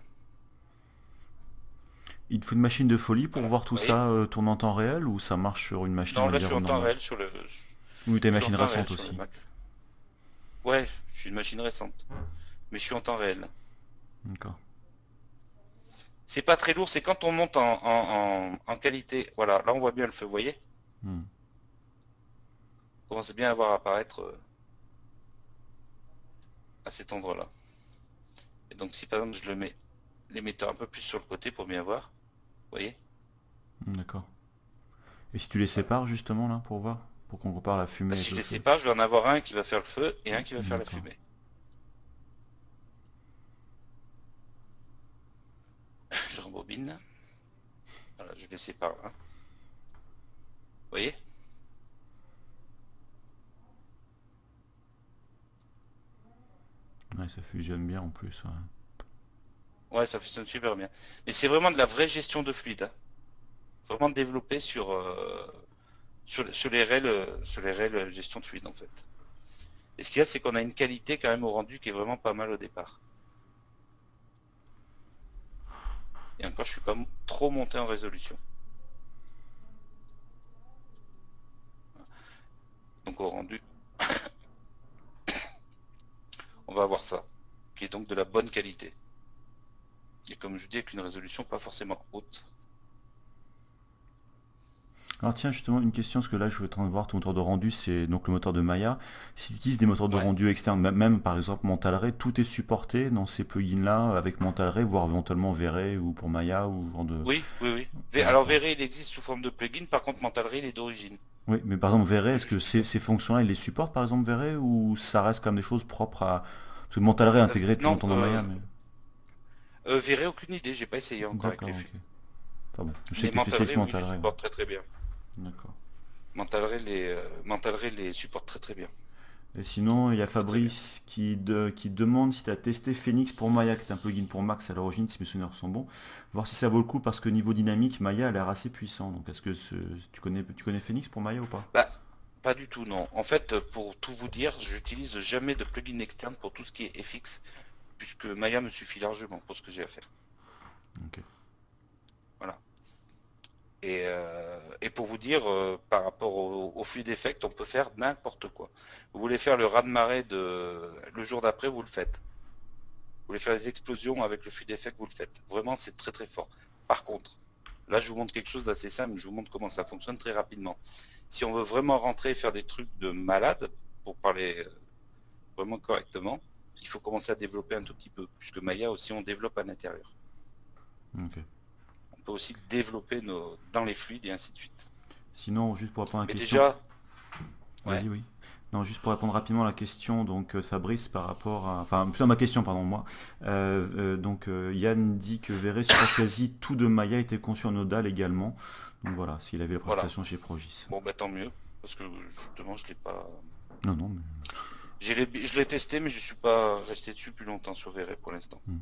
Il te faut une machine de folie pour Voilà, voir vous tout voyez? ça tourne en temps réel ou ça marche sur une machine, on Non, va là je dire, suis en temps normale? réel sur le. Ou t'as une Je suis en machine temps réel récente sur le aussi? Mac. Ouais, je suis une machine récente. Mais je suis en temps réel. D'accord. C'est pas très lourd, c'est quand on monte en qualité. Voilà, là on voit bien le feu, vous voyez? Hmm. On commence bien à voir apparaître à cet endroit-là. Et donc si par exemple je le mets l'émetteur un peu plus sur le côté pour bien voir, vous voyez? D'accord. Et si tu les Voilà. sépares justement là pour voir? Pour qu'on compare la Bah, fumée si avec je le les feu? sépare, je vais en avoir un qui va faire le feu et un qui va faire la D'accord. fumée. Je rembobine. Voilà, je les sépare là. Vous voyez? Ouais, ça fusionne bien en plus. Ouais. Ouais, ça fonctionne super bien. Mais c'est vraiment de la vraie gestion de fluide, hein. Vraiment développé sur sur les réels gestion de fluide en fait. Et ce qu'il y a, c'est qu'on a une qualité quand même au rendu qui est vraiment pas mal au départ. Et encore, je suis pas trop monté en résolution. Donc au rendu, on va avoir ça, qui est donc de la bonne qualité. Et comme je dis, avec une résolution pas forcément haute. Alors tiens, justement, une question, parce que là, je vais en voir ton moteur de rendu, c'est donc le moteur de Maya. Si tu utilises des moteurs de Ouais. rendu externes, même par exemple Mental Ray, tout est supporté dans ces plugins-là avec Mental Ray, voire éventuellement V-Ray ou pour Maya ou genre de... Oui, oui, oui. Alors D'accord. Verre, il existe sous forme de plugin, par contre Mental Ray, il est d'origine. Oui, mais par exemple V-Ray, Je est-ce l'ai que juste pas. ces fonctions-là, ils les supportent par exemple V-Ray ou ça reste comme des choses propres à... Parce que Mental Ray est intégré depuis Non, longtemps dans Maya, mais... Verre, aucune idée, j'ai pas essayé encore avec les D'accord, ok. fluides. Enfin bon, je sais Mais que t'es Mental spécialiste Ray, oui, Mental les Ray, ouais. supporte très très bien. D'accord. Mental Ray les supporte très très bien. Et sinon, il y a Très très bien. Fabrice qui demande si tu as testé Phoenix pour Maya, qui est un plugin pour Max à l'origine, si mes souvenirs sont bons. Voir si ça vaut le coup, parce que niveau dynamique, Maya a l'air assez puissant. Donc est-ce que tu connais Phoenix pour Maya ou pas? Bah, pas du tout, non. En fait, pour tout vous dire, j'utilise jamais de plugin externe pour tout ce qui est FX, puisque Maya me suffit largement pour ce que j'ai à faire. Ok. Voilà. Et pour vous dire, par rapport au flux d'effect, on peut faire n'importe quoi. Vous voulez faire le raz-de-marée le jour d'après, vous le faites. Vous voulez faire des explosions avec le flux d'effect, vous le faites. Vraiment, c'est très très fort. Par contre, là, je vous montre quelque chose d'assez simple. Je vous montre comment ça fonctionne très rapidement. Si on veut vraiment rentrer et faire des trucs de malade, pour parler vraiment correctement, il faut commencer à développer un tout petit peu, puisque Maya aussi, on développe à l'intérieur. Ok. On peut aussi développer dans les fluides et ainsi de suite. Sinon, juste pour répondre à la Mais question, déjà, ouais, vas-y, oui. Non, juste pour répondre rapidement à la question donc Fabrice par rapport à, enfin plutôt à ma question pardon moi. Yann dit que Verret supporte quasi tout de Maya était conçu en nodal également. Donc voilà, s'il avait la voilà. présentation chez Progis. Bon, bah tant mieux, parce que justement, je l'ai pas. Non, non, mais... Je l'ai testé, mais je suis pas resté dessus plus longtemps sur Verret pour l'instant. Hmm.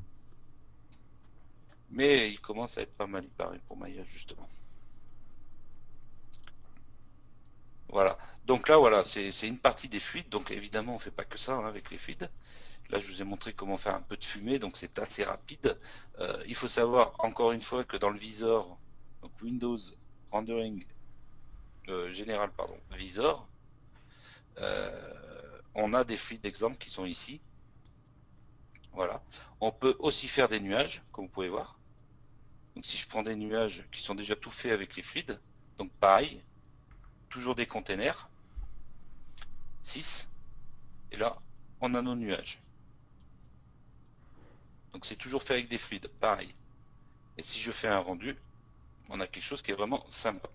Mais il commence à être pas mal, il paraît, pour Maya, justement. Voilà. Donc là, voilà, c'est une partie des fluides. Donc évidemment, on fait pas que ça hein, avec les fluides. Là, je vous ai montré comment faire un peu de fumée, donc c'est assez rapide. Il faut savoir, encore une fois, que dans le visor, donc Windows Rendering Général, pardon, visor, on a des fluides d'exemple qui sont ici. Voilà. On peut aussi faire des nuages, comme vous pouvez voir. Donc si je prends des nuages qui sont déjà tout faits avec les fluides, donc pareil, toujours des containers, 6, et là, on a nos nuages. Donc c'est toujours fait avec des fluides, pareil. Et si je fais un rendu, on a quelque chose qui est vraiment sympa.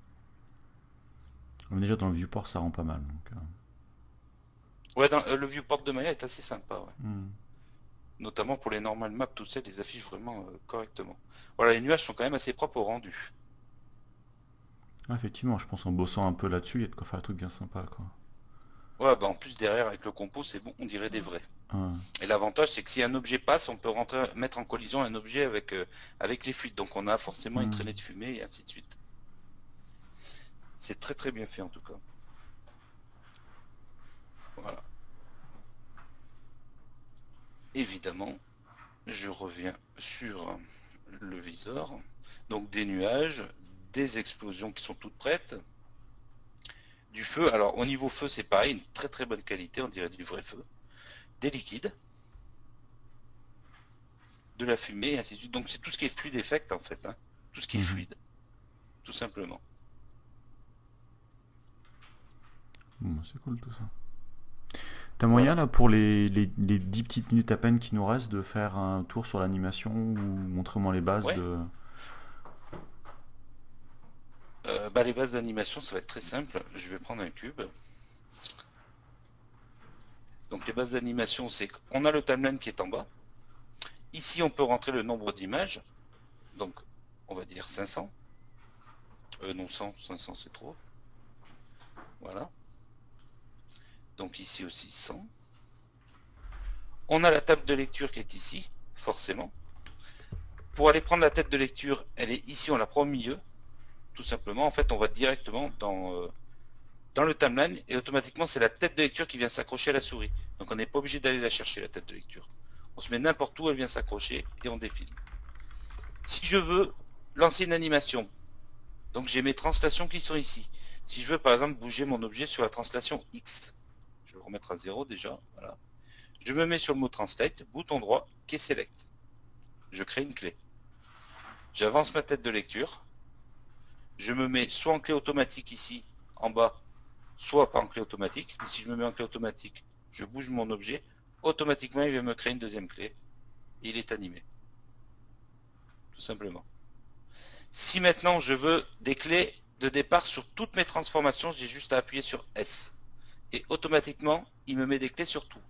Mais déjà dans le viewport ça rend pas mal. Donc, Ouais, le viewport de Maya est assez sympa, ouais. hmm. Notamment pour les normal maps, tout ça, les affiche vraiment correctement. Voilà, les nuages sont quand même assez propres au rendu. Ah, effectivement, je pense en bossant un peu là-dessus, il y a de quoi faire un truc bien sympa quoi. Ouais, bah en plus derrière avec le compo, c'est bon, on dirait des vrais. Ah, Et l'avantage, c'est que si un objet passe, on peut mettre en collision un objet avec les fluides. Donc on a forcément une hmm. traînée de fumée et ainsi de suite. C'est très très bien fait en tout cas. Voilà. Évidemment, je reviens sur le visor. Donc des nuages, des explosions qui sont toutes prêtes, du feu. Alors au niveau feu, c'est pareil, une très très bonne qualité, on dirait du vrai feu. Des liquides, de la fumée et ainsi de suite. Donc c'est tout ce qui est fluide effect en fait, hein. Tout ce qui est Mhm. fluide, tout simplement. Bon, bah, c'est cool tout ça. T'as moyen Voilà. là pour les 10 petites minutes à peine qui nous restent de faire un tour sur l'animation ou montrer au moins les bases Ouais. de... Bah, les bases d'animation, ça va être très simple. Je vais prendre un cube. Donc les bases d'animation, c'est qu'on a le timeline qui est en bas. Ici, on peut rentrer le nombre d'images. Donc, on va dire 500. Non, 100, 500 c'est trop. Voilà. Donc ici aussi 100. On a la table de lecture qui est ici, forcément. Pour aller prendre la tête de lecture, elle est ici, on la prend au milieu. Tout simplement, en fait, on va directement dans le timeline et automatiquement c'est la tête de lecture qui vient s'accrocher à la souris. Donc on n'est pas obligé d'aller la chercher, la tête de lecture. On se met n'importe où, elle vient s'accrocher et on défile. Si je veux lancer une animation, donc j'ai mes translations qui sont ici. Si je veux par exemple bouger mon objet sur la translation X, je vais le remettre à 0 déjà, voilà. Je me mets sur le mot Translate, bouton droit, Key Select. Je crée une clé. J'avance ma tête de lecture. Je me mets soit en clé automatique ici, en bas, soit pas en clé automatique. Mais si je me mets en clé automatique, je bouge mon objet. Automatiquement, il va me créer une deuxième clé. Et il est animé. Tout simplement. Si maintenant je veux des clés de départ sur toutes mes transformations, j'ai juste à appuyer sur S. Et automatiquement, il me met des clés sur tout.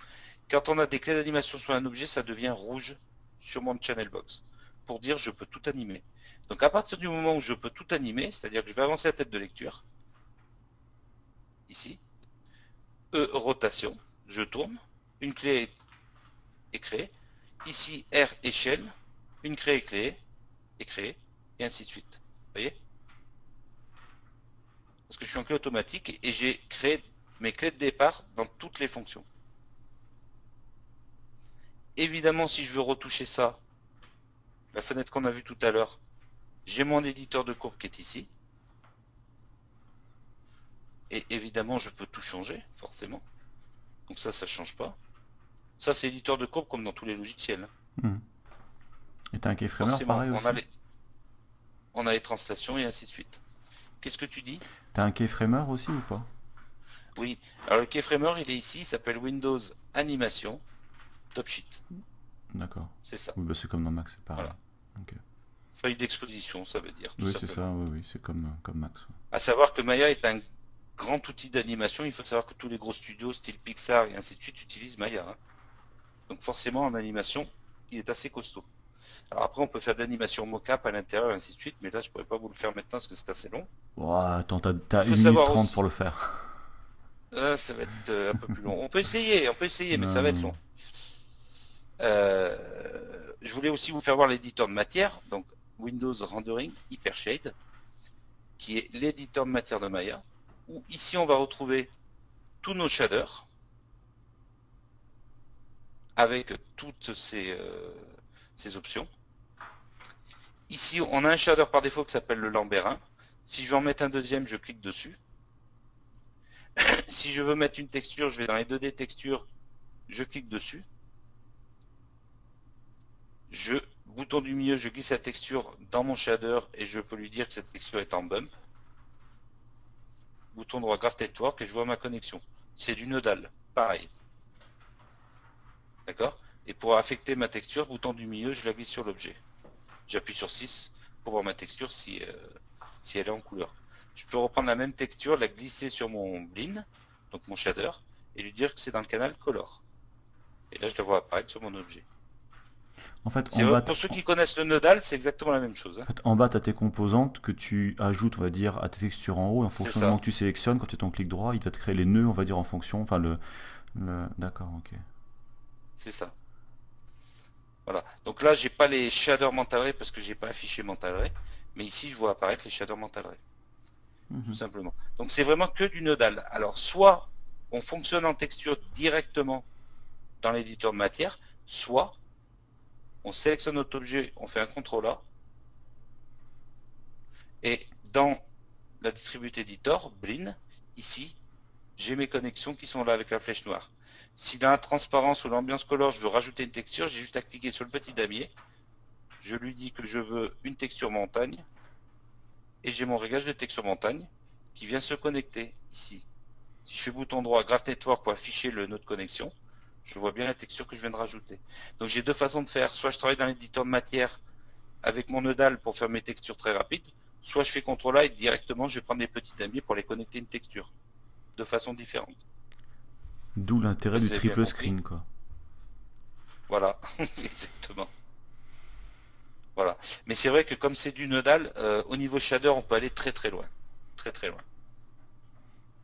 Quand on a des clés d'animation sur un objet, ça devient rouge sur mon channel box. Pour dire je peux tout animer. Donc à partir du moment où je peux tout animer, c'est-à-dire que je vais avancer la tête de lecture, ici, E rotation, je tourne, une clé est créée, ici R échelle, une clé est créée, et ainsi de suite. Vous voyez? Parce que je suis en clé automatique et j'ai créé mes clés de départ dans toutes les fonctions. Évidemment, si je veux retoucher ça, la fenêtre qu'on a vue tout à l'heure, j'ai mon éditeur de courbe qui est ici. Et évidemment, je peux tout changer, forcément. Donc ça ne change pas. Ça, c'est éditeur de courbe comme dans tous les logiciels. Et t'as un keyframer Forcément, pareil aussi? on a les translations et ainsi de suite. Qu'est-ce que tu dis? T'as un keyframer aussi ou pas? Oui. Alors le keyframer, il est ici, il s'appelle Windows Animation Top Sheet. D'accord. C'est ça. Oui, bah c'est comme dans Max, c'est pareil. Voilà. Okay. Feuille d'exposition, ça veut dire. Oui, c'est ça, oui, c'est comme Max. Ouais. À savoir que Maya est un grand outil d'animation. Il faut savoir que tous les gros studios, style Pixar et ainsi de suite, utilisent Maya. Hein. Donc forcément, en animation, il est assez costaud. Alors après, on peut faire de l'animation mocap à l'intérieur et ainsi de suite, mais là, je pourrais pas vous le faire maintenant parce que c'est assez long. Oh, attends, t'as 1 Il faut minute savoir 30 aussi. pour le faire. Ça va être un peu plus long. On peut essayer, mais ça va être Non. long. Je voulais aussi vous faire voir l'éditeur de matière, donc Windows Rendering Hypershade, qui est l'éditeur de matière de Maya, où ici on va retrouver tous nos shaders, avec toutes ces options. Ici on a un shader par défaut qui s'appelle le Lambert 1. Si je veux en mettre un deuxième, je clique dessus. Si je veux mettre une texture, je vais dans les 2D textures, je clique dessus. Bouton du milieu, je glisse la texture dans mon shader et je peux lui dire que cette texture est en bump. Bouton droit Graph Network et je vois ma connexion. C'est du nodal, pareil. D'accord? Et pour affecter ma texture, bouton du milieu, je la glisse sur l'objet. J'appuie sur 6 pour voir ma texture si elle est en couleur. Je peux reprendre la même texture, la glisser sur mon blin, donc mon shader, et lui dire que c'est dans le canal color. Et là, je la vois apparaître sur mon objet. En fait, en bas, Pour ceux qui connaissent le nodal, c'est exactement la même chose. Hein. en fait, en bas, tu as tes composantes que tu ajoutes, on va dire, à tes textures en haut. Et en fonction du moment que tu sélectionnes, quand tu es ton clic droit, il va te créer les nœuds, on va dire, en fonction. Enfin, D'accord, ok. C'est ça. Voilà. Donc là, j'ai pas les shaders mental ray parce que j'ai pas affiché mental ray. Mais ici, je vois apparaître les shaders mental ray. Tout simplement. Donc c'est vraiment que du nodal. Alors, soit on fonctionne en texture directement dans l'éditeur de matière, soit on sélectionne notre objet, on fait un CTRL A, et dans la Distribute Editor, Blin, ici, j'ai mes connexions qui sont là avec la flèche noire. Si dans la transparence ou l'ambiance color, je veux rajouter une texture, j'ai juste à cliquer sur le petit damier, je lui dis que je veux une texture montagne, et j'ai mon réglage de texture montagne qui vient se connecter ici. Si je fais bouton droit Graph Network pour afficher le nœud de connexion, je vois bien la texture que je viens de rajouter. Donc j'ai deux façons de faire. Soit je travaille dans l'éditeur de matière avec mon nodal pour faire mes textures très rapides, soit je fais CTRL A et directement je vais prendre des petits damiers pour les connecter une texture. De façon différente. D'où l'intérêt du Vous avez bien triple compris. screen, quoi. Voilà, exactement. Voilà. Mais c'est vrai que comme c'est du nodal, au niveau shader, on peut aller très très loin. Très très loin.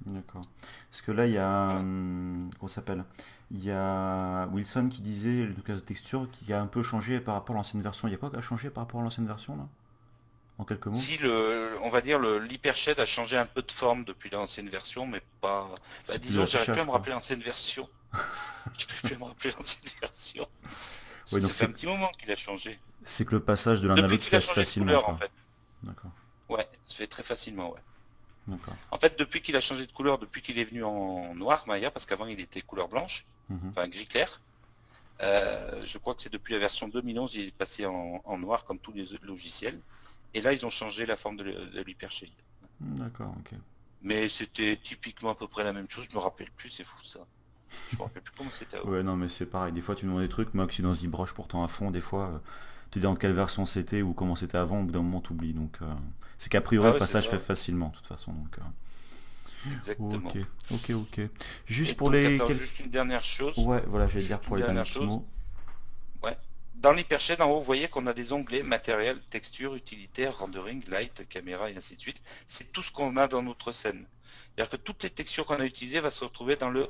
D'accord. Parce que là, il y a, Voilà. comment ça s'appelle? Il y a Wilson qui disait, le classe de texture, qui a un peu changé par rapport à l'ancienne version. Il y a quoi qui a changé par rapport à l'ancienne version, là? en quelques mots? Si on va dire l'hypershade a changé un peu de forme depuis l'ancienne version, mais pas. Bah, C'est plus de disons, j'arrive plus à l'affichage, me quoi. rappeler l'ancienne version. J'arrive plus à me rappeler l'ancienne version. Oui, Ça donc fait un petit moment qu'il a changé. c'est que le passage de l'un à Depuis l'autre se qu'il a fasse changé de facilement, couleur, en quoi. fait. D'accord, Ouais, ça se fait très facilement, ouais. d'accord. En fait, depuis qu'il a changé de couleur, depuis qu'il est venu en noir, Maya, parce qu'avant il était couleur blanche, Mhm. enfin gris clair, je crois que c'est depuis la version 2011, il est passé en noir comme tous les autres logiciels. Et là, ils ont changé la forme de l'hypershade. D'accord, ok. Mais c'était typiquement à peu près la même chose, je me rappelle plus, c'est fou ça. Je me rappelle plus comment c'était avant. Ouais, non, mais c'est pareil. Des fois, tu me demandes des trucs, moi qui suis dans ZBrush pourtant à fond, des fois, tu dis dans quelle version c'était ou comment c'était avant, au bout d'un moment, t'oublies. Donc, c'est qu'a priori, Ah le ouais, c'est passage ça, fait facilement, de toute façon. Donc, ok, exactement. ok, ok. Et Juste pour donc, les attends, juste une dernière chose. Ouais, voilà, j'allais dire Juste pour une les derniers dernière petits chose. mots. Ouais. Dans l'hypershade, en haut, vous voyez qu'on a des onglets matériel, texture, utilitaire, rendering, light, caméra et ainsi de suite. C'est tout ce qu'on a dans notre scène. C'est-à-dire que toutes les textures qu'on a utilisées vont se retrouver dans le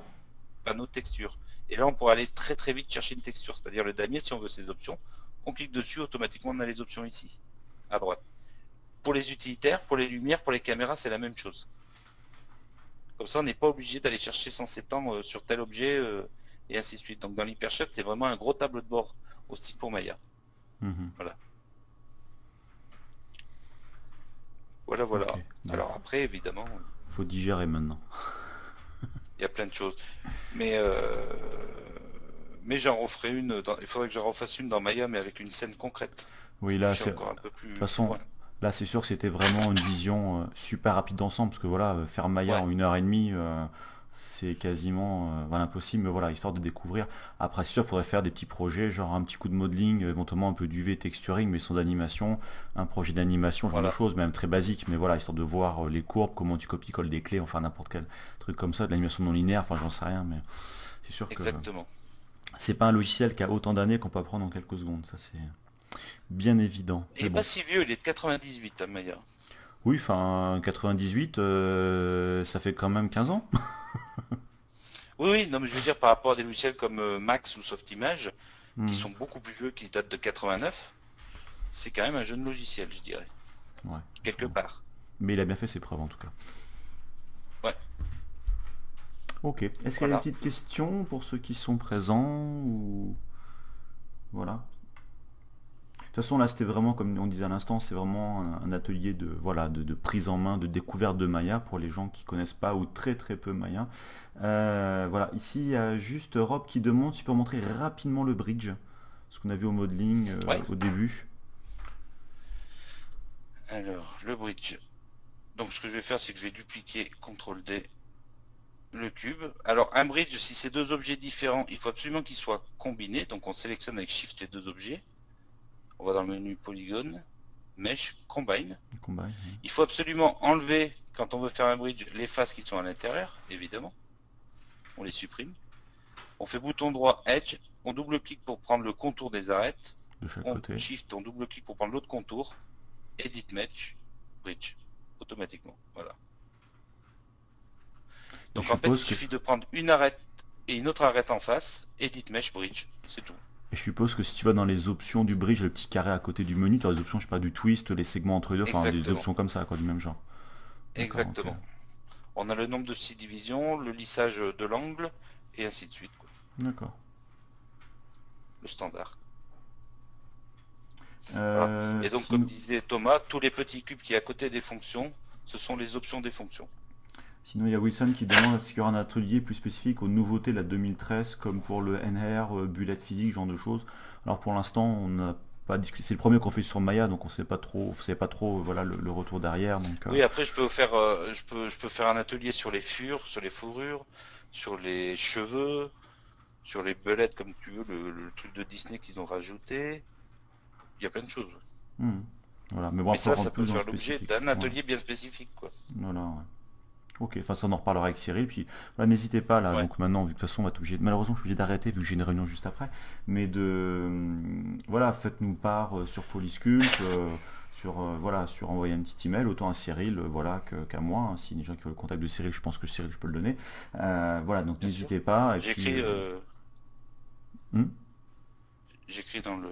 panneau texture. Et là, on pourra aller très très vite chercher une texture. C'est-à-dire le damier, si on veut ces options, on clique dessus, automatiquement on a les options ici, à droite. Pour les utilitaires, pour les lumières, pour les caméras, c'est la même chose. Comme ça, on n'est pas obligé d'aller chercher sans s'étendre sur tel objet et ainsi de suite. Donc dans l'hypershot, c'est vraiment un gros tableau de bord aussi pour Maya. Mhm. Voilà. Voilà, voilà. Ok, bon, Alors après, évidemment, faut digérer maintenant. il y a plein de choses. Mais j'en referai une. Il faudrait que j'en refasse une dans Maya, mais avec une scène concrète. Oui, Où là, je suis c'est... De encore un peu toute plus façon, loin. là, c'est sûr que c'était vraiment une vision super rapide d'ensemble, parce que voilà, faire Maya Ouais, en 1 heure et demie, c'est quasiment voilà, impossible, mais voilà, histoire de découvrir. Après, c'est sûr, il faudrait faire des petits projets, genre un petit coup de modeling, éventuellement un peu d'UV texturing, mais sans animation, un projet d'animation, genre de voilà, choses, même très basique, mais voilà, histoire de voir les courbes, comment tu copies-colles des clés, enfin n'importe quel truc comme ça, de l'animation non linéaire, enfin j'en sais rien, mais c'est sûr que exactement. c'est pas un logiciel qui a autant d'années qu'on peut apprendre en quelques secondes, ça c'est bien évident. Il Mais est pas bon. si vieux, il est de 98, hein, Maya. Oui, enfin 98, ça fait quand même 15 ans. Oui, oui, non, mais je veux dire par rapport à des logiciels comme Max ou Softimage, qui Hmm, sont beaucoup plus vieux, qui datent de 89, c'est quand même un jeune logiciel, je dirais, ouais, enfin quelque bon. part. Mais il a bien fait ses preuves en tout cas. Ouais, Ok. Est-ce qu'il y a des voilà. petites questions pour ceux qui sont présents ou voilà. De toute façon, là, c'était vraiment, comme on disait à l'instant, c'est vraiment un atelier de, voilà, de prise en main, de découverte de Maya pour les gens qui connaissent pas ou très très peu Maya. Voilà, ici, il y a juste Rob qui demande si tu peux montrer rapidement le bridge, ce qu'on a vu au modeling Ouais, au début. alors, le bridge. Donc ce que je vais faire, c'est que je vais dupliquer CTRL-D le cube. Alors un bridge, si c'est deux objets différents, il faut absolument qu'ils soient combinés. Donc on sélectionne avec Shift les deux objets. On va dans le menu Polygone, Mesh, Combine. Combine. Il faut absolument enlever, quand on veut faire un bridge, les faces qui sont à l'intérieur, évidemment. On les supprime. On fait bouton droit Edge, on double-clique pour prendre le contour des arêtes. De chaque On côté. Shift, on double-clique pour prendre l'autre contour. Edit Match, Bridge, automatiquement. Voilà. Et je Donc en fait, il suppose que suffit de prendre une arête et une autre arête en face, Edit Mesh Bridge, c'est tout. Et je suppose que si tu vas dans les options du bridge, le petit carré à côté du menu, tu as des options, je sais pas, du twist, les segments entre les deux, enfin des Exactement. options comme ça, quoi, du même genre. D'accord, ok. Exactement. On a le nombre de subdivisions, le lissage de l'angle, et ainsi de suite, quoi. D'accord. Le standard. Voilà. Et donc, comme Sinon, disait Thomas, tous les petits cubes qui est à côté des fonctions, ce sont les options des fonctions. sinon, il y a Wilson qui demande est-ce qu'il y aura un atelier plus spécifique aux nouveautés de la 2013, comme pour le NR, bullet physique, genre de choses. Alors pour l'instant, on n'a pas discuté. C'est le premier qu'on fait sur Maya, donc on sait pas trop, voilà, le retour derrière. Donc, Oui, après, je peux faire, je peux faire un atelier sur les fourrures, sur les cheveux, sur les belettes, comme tu veux, le truc de Disney qu'ils ont rajouté. Il y a plein de choses. hmm. Voilà. Mais bon, Mais après, on ça rentre peut plus dans le faire l'objet spécifique. d'un Voilà. atelier bien spécifique, quoi. Voilà, ouais. Ok, enfin ça on en reparlera avec Cyril, puis voilà, n'hésitez pas là, Ouais, donc maintenant, vu que de toute façon on va être obligé, malheureusement je suis obligé d'arrêter vu que j'ai une réunion juste après, mais voilà, faites-nous part sur Polysculpt, voilà, sur envoyer un petit email, autant à Cyril, voilà, qu'à moi, hein. Si les gens qui veulent le contact de Cyril, je pense que Cyril je peux le donner. Voilà, donc bien sûr. n'hésitez pas, et puis, J'écris hmm j'écris dans le...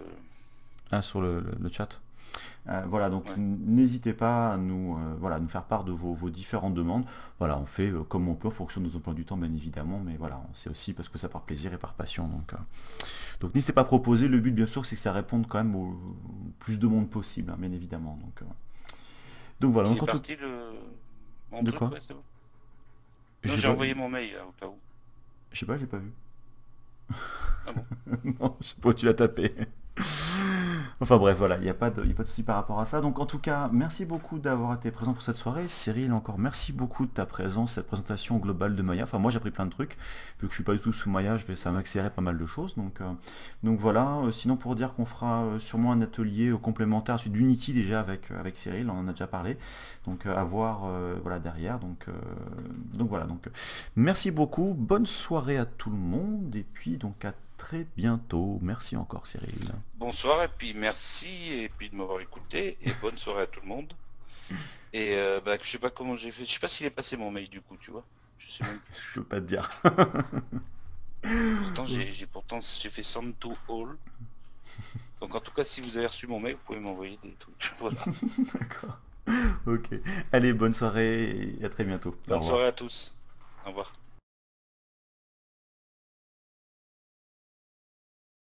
ah, sur le chat. Voilà, donc Ouais. n'hésitez pas à nous, voilà, nous faire part de vos différentes demandes. Voilà, on fait comme on peut en fonction de nos emplois du temps, bien évidemment, mais voilà, c'est aussi parce que ça par plaisir et par passion. Donc n'hésitez pas à proposer. Le but, bien sûr, c'est que ça réponde quand même au plus de monde possible, hein, bien évidemment. Donc voilà, Il est donc en tout... parti mon De truc, quoi? ouais, c'est bon. Non, J'ai j'ai pas... envoyé mon mail là, au cas où. Je sais pas, j'ai pas vu. Ah bon? Non, je sais pas où tu l'as tapé. Enfin bref, voilà, il y a pas de souci par rapport à ça. Donc en tout cas, merci beaucoup d'avoir été présent pour cette soirée. Cyril, encore merci beaucoup de ta présence, cette présentation globale de Maya. Enfin moi j'ai appris plein de trucs. Vu que je suis pas du tout sous Maya, ça m'a accéléré pas mal de choses. Donc voilà. Sinon pour dire qu'on fera sûrement un atelier complémentaire sur d'Unity déjà avec Cyril, on en a déjà parlé. Donc à voir voilà derrière. Donc voilà. Merci beaucoup. Bonne soirée à tout le monde. Et puis donc à très bientôt. Merci encore Cyril. Bonsoir et puis merci et puis de m'avoir écouté et bonne soirée à tout le monde. Et bah, je sais pas comment j'ai fait. Je sais pas s'il est passé mon mail du coup, tu vois. Je sais même Je plus. peux pas te dire. Pourtant j'ai fait send to all. Donc en tout cas si vous avez reçu mon mail, vous pouvez m'envoyer des trucs. Voilà. D'accord. Ok. Allez, bonne soirée et à très bientôt. Au Bonne revoir. soirée à tous. Au revoir.